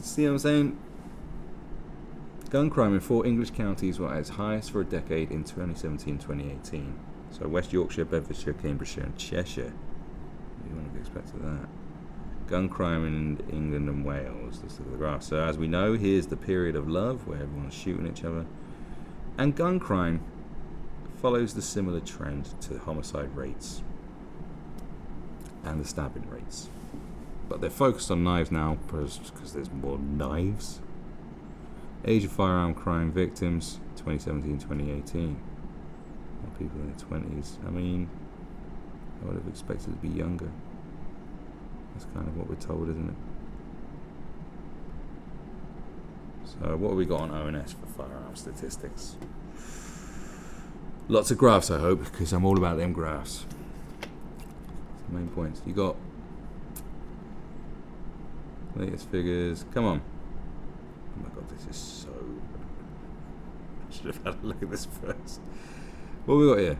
S1: See what I'm saying? Gun crime in 4 English counties were at its highest for a decade in 2017-2018. So West Yorkshire, Bedfordshire, Cambridgeshire and Cheshire. You wouldn't have expected that. Gun crime in England and Wales. Let's look at the graph. So as we know, here's the period of love where everyone's shooting each other. And gun crime follows the similar trend to homicide rates and the stabbing rates. But they're focused on knives now because there's more knives. Age of firearm crime victims, 2017-2018. More people in their 20s. I mean, I would have expected it to be younger. That's kind of what we're told, isn't it? So what have we got on ONS for firearm statistics? Lots of graphs, I hope, because I'm all about them graphs. That's the main points. You got latest figures. Come on. Oh my god, this is so... I should have had a look at this first. What have we got here?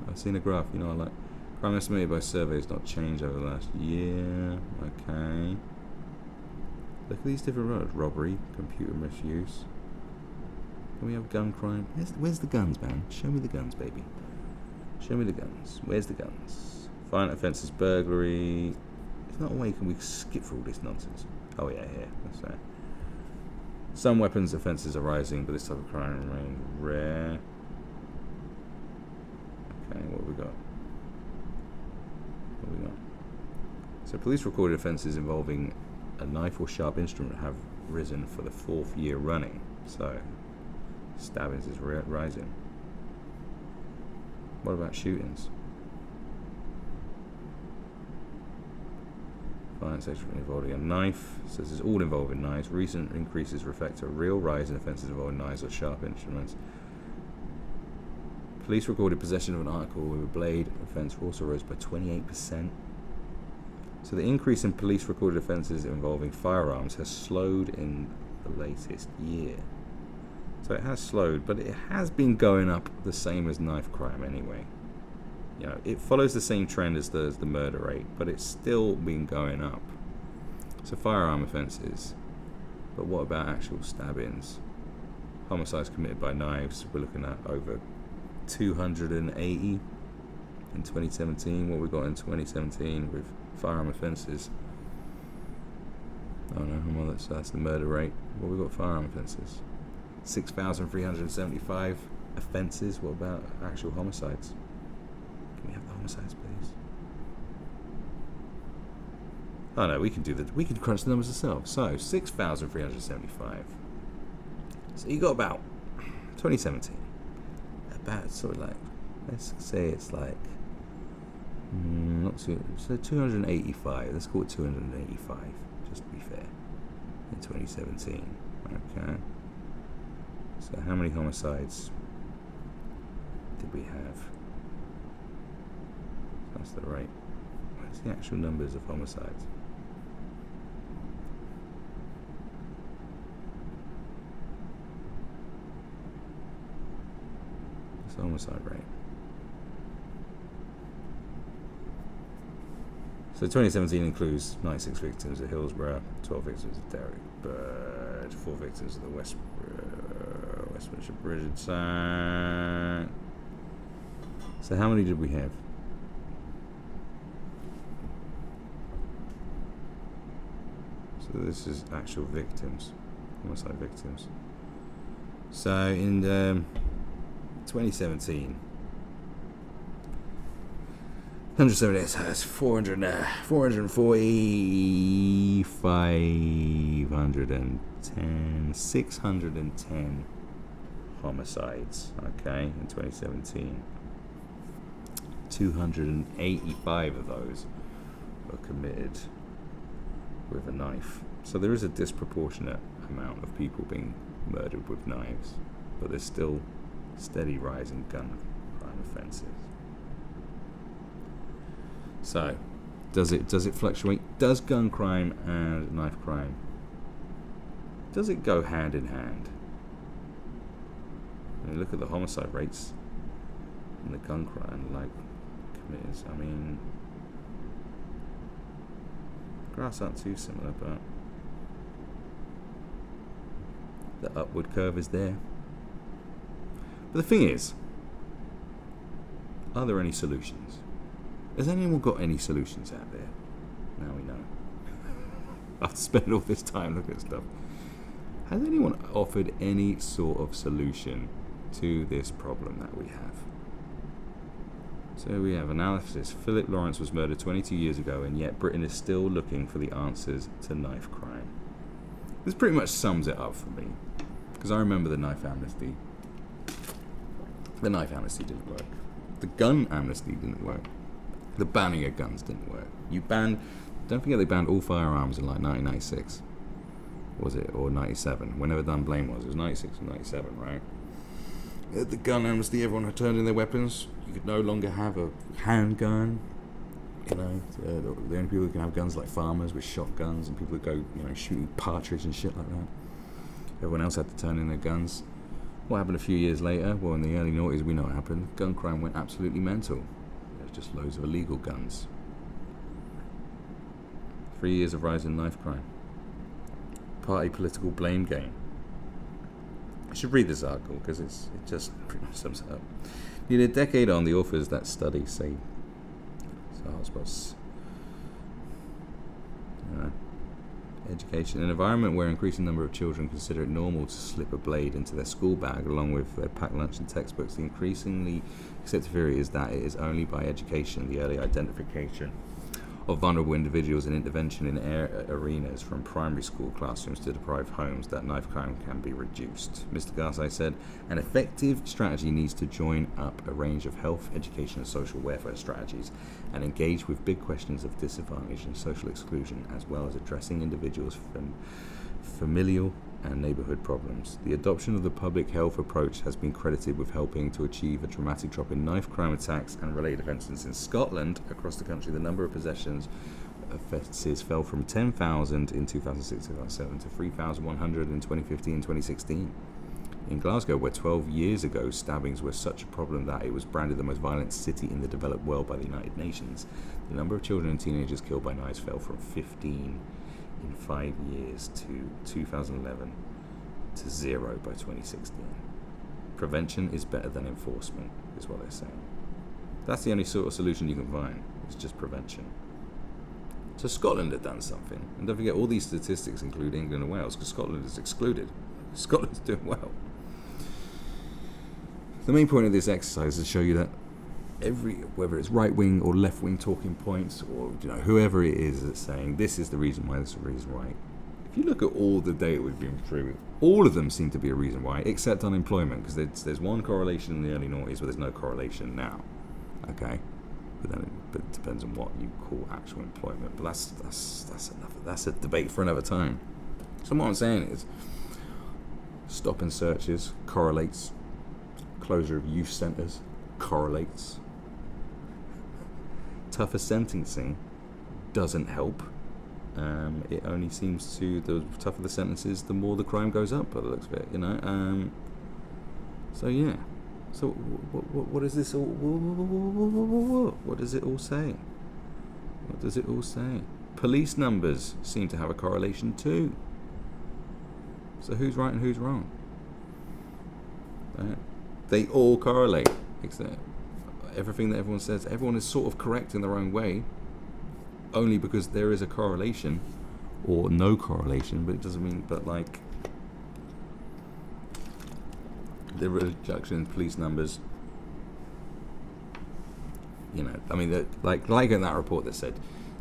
S1: I've seen a graph, you know, I like... Crime estimated by surveys not changed over the last year. Okay. Look at these different roads. Robbery, computer misuse. Can we have gun crime? Where's the guns, man? Show me the guns, baby. Show me the guns. Where's the guns? Violent offences, burglary. There's not a way can we skip through all this nonsense. Oh yeah, here. That's there. Some weapons offences are rising, but this type of crime remains rare. Okay, what have we got? What have we got? So police recorded offences involving a knife or sharp instrument have risen for the 4th year running. So stabbings is rising. What about shootings? Violence involving a knife. So this is all involving knives. Recent increases reflect a real rise in offences involving knives or sharp instruments. Police recorded possession of an article with a blade offence also rose by 28%. So the increase in police recorded offences involving firearms has slowed in the latest year. So it has slowed, but it has been going up the same as knife crime anyway. You know, it follows the same trend as the murder rate, but it's still been going up. So firearm offences. But what about actual stabbings? Homicides committed by knives, we're looking at over 280 in 2017. What we got in 2017 with firearm offences? Oh no, well, that's the murder rate. What we got firearm offences? 6,375 offences. What about actual homicides? Can we have the homicides, please? Oh no, we can crunch the numbers ourselves. So 6,375. So you got about 2017. About sort of like, let's say it's like not too, so 285. Let's call it 285, just to be fair. In 2017, okay. So how many homicides did we have? That's the rate. What's the actual numbers of homicides? What's the homicide rate? So 2017 includes 96 victims at Hillsborough, 12 victims at Derrick Bird, 4 victims at the Westminster Bridge site. So how many did we have? So this is actual victims, homicide victims. So in 2017, 170, so that's 400, 440, 510, 610 homicides, okay, in 2017. 285 of those were committed with a knife. So there is a disproportionate amount of people being murdered with knives, but there's still steady rise in gun crime offences. So, does it fluctuate? Does gun crime and knife crime, does it go hand in hand? I mean, look at the homicide rates and the gun crime, like, committers. I mean, graphs aren't too similar, but the upward curve is there. But the thing is, are there any solutions? Has anyone got any solutions out there? Now we know. I've spent all this time looking at stuff. Has anyone offered any sort of solution to this problem that we have? So we have analysis. Philip Lawrence was murdered 22 years ago, and yet Britain is still looking for the answers to knife crime. This pretty much sums it up for me, because I remember the knife amnesty. The knife amnesty didn't work. The gun amnesty didn't work. The banning of guns didn't work. Don't forget they banned all firearms in like 1996. Was it? Or 97. Whenever Dunblane was. It was 96 or 97, right? The gun amnesty, everyone had turned in their weapons. You could no longer have a handgun. You know, the only people who can have guns like farmers with shotguns, and people who go, shooting partridge and shit like that. Everyone else had to turn in their guns. What happened a few years later? Well, in the early noughties, we know what happened. Gun crime went absolutely mental. There's just loads of illegal guns. 3 years of rise in knife crime. Party political blame game. I should read this article because it just pretty much sums it up. Nearly a decade on, the authors that study say, hotspots, education, an environment where an increasing number of children consider it normal to slip a blade into their school bag along with their packed lunch and textbooks. The increasingly accepted theory is that it is only by education, the early identification of vulnerable individuals and intervention in arenas from primary school classrooms to deprived homes that knife crime can be reduced. Mr. Garside said, an effective strategy needs to join up a range of health, education and social welfare strategies and engage with big questions of disadvantage and social exclusion, as well as addressing individuals' familial and neighbourhood problems. The adoption of the public health approach has been credited with helping to achieve a dramatic drop in knife crime attacks and related offences in Scotland. Across the country, the number of possessions offences fell from 10,000 in 2006-2007 to 3,100 in 2015-2016. In Glasgow, where 12 years ago stabbings were such a problem that it was branded the most violent city in the developed world by the United Nations, the number of children and teenagers killed by knives fell from 15 in 5 years to 2011 to 0 by 2016. Prevention is better than enforcement, is what they're saying. That's the only sort of solution you can find. It's just prevention. So Scotland had done something. And don't forget, all these statistics include England and Wales, because Scotland is excluded. Scotland's doing well. The main point of this exercise is to show you that whether it's right-wing or left-wing talking points, or whoever it is that's saying this is the reason why, this is the reason why. If you look at all the data we've been through, all of them seem to be a reason why, except unemployment, because there's one correlation in the early noughties, but there's no correlation now. Okay, but then it depends on what you call actual employment. But that's a debate for another time. So what I'm saying is, stop and searches correlates, closure of youth centres correlates. Tougher sentencing doesn't help. It only seems to, the tougher the sentences, the more the crime goes up by the looks of it, So yeah. So what is this all? What does it all say? What does it all say? Police numbers seem to have a correlation too. So who's right and who's wrong? They all correlate, except everything that everyone says. Everyone is sort of correct in their own way, only because there is a correlation or no correlation, but it doesn't mean, the reduction in police numbers You know, I mean, like in that report that said,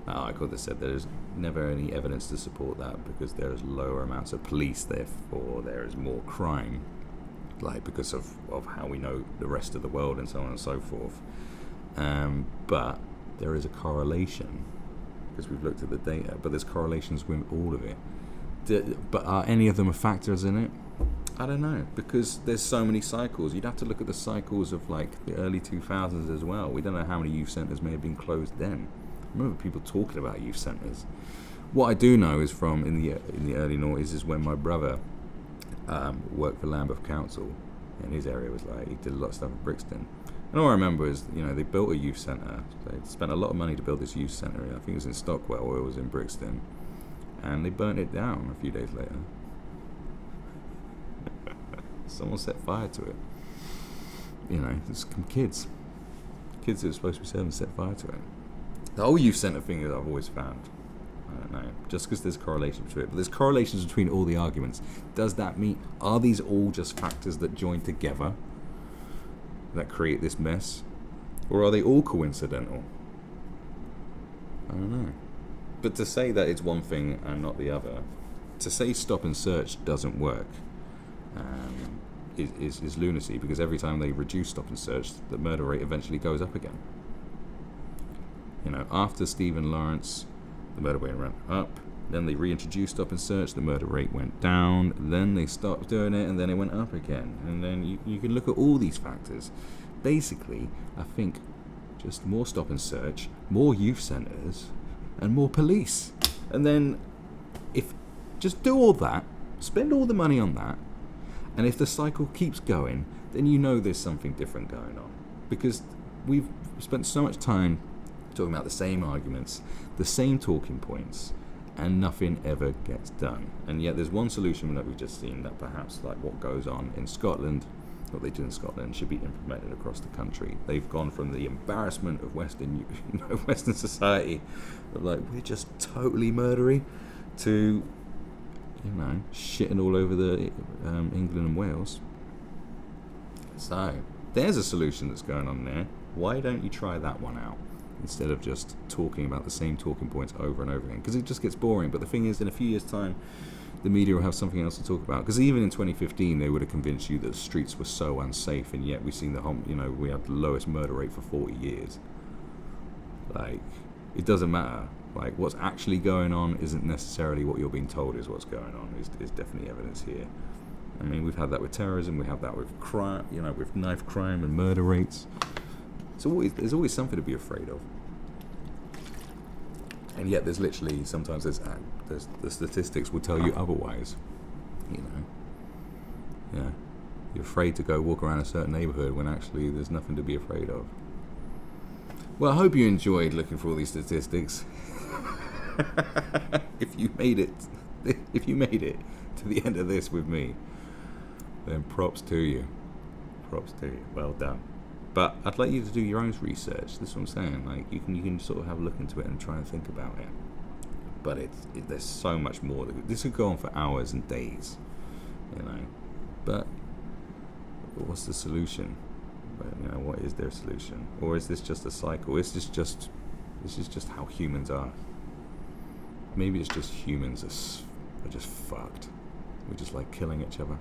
S1: that article that said there's never any evidence to support that because there's lower amounts of police, therefore there is more crime, like because of how we know the rest of the world and so on and so forth. But there is a correlation because we've looked at the data, but there's correlations with all of it. But are any of them factors in it? I don't know, because there's so many cycles. You'd have to look at the cycles of like the early 2000s as well. We don't know how many youth centres may have been closed then. I remember people talking about youth centres. What I do know is from in the early noughties is when my brother worked for Lambeth Council, and his area was like, he did a lot of stuff at Brixton. And all I remember is, you know, they built a youth centre. They spent a lot of money to build this youth centre. I think it was in Stockwell or it was in Brixton. And they burnt it down a few days later. Someone set fire to it. You know, there's some kids that are supposed to be 7 set fire to it. The whole youth centre thing that I've always found, I don't know, just because there's correlation between it, but there's correlations between all the arguments. Does that mean, are these all just factors that join together that create this mess, or are they all coincidental? I don't know. But to say that it's one thing and not the other, to say stop and search doesn't work, is lunacy, because every time they reduce stop and search, the murder rate eventually goes up again. You know, after Stephen Lawrence, the murder rate went up, then they reintroduced stop and search, the murder rate went down, then they stopped doing it, and then it went up again. And then you can look at all these factors. Basically, I think just more stop and search, more youth centres, and more police. And then, if just do all that, spend all the money on that, and if the cycle keeps going, then you know there's something different going on. Because we've spent so much time talking about the same arguments, the same talking points, and nothing ever gets done. And yet there's one solution that we've just seen that perhaps like what goes on in Scotland, what they do in Scotland, should be implemented across the country. They've gone from the embarrassment of Western society, of like we're just totally murdery, to shitting all over the England and Wales. So there's a solution that's going on there. Why don't you try that one out instead of just talking about the same talking points over and over again? Because it just gets boring. But the thing is, in a few years' time, the media will have something else to talk about. Because even in 2015, they would have convinced you that the streets were so unsafe, and yet we've seen we have the lowest murder rate for 40 years. Like, it doesn't matter. Like, what's actually going on isn't necessarily what you're being told is what's going on. Is definitely evidence here. I mean, we've had that with terrorism. We have that with crime. With knife crime and murder rates. There's always something to be afraid of. And yet, there's literally sometimes there's the statistics will tell you otherwise. Yeah, you're afraid to go walk around a certain neighborhood when actually there's nothing to be afraid of. Well, I hope you enjoyed looking for all these statistics. If you made it to the end of this with me, then props to you. Well done. But I'd like you to do your own research. That's what I'm saying. Like you can sort of have a look into it and try and think about it. But there's so much more. This could go on for hours and days, But what's the solution? What is their solution? Or is this just a cycle? This is just how humans are. Maybe it's just humans are just fucked. We just like killing each other.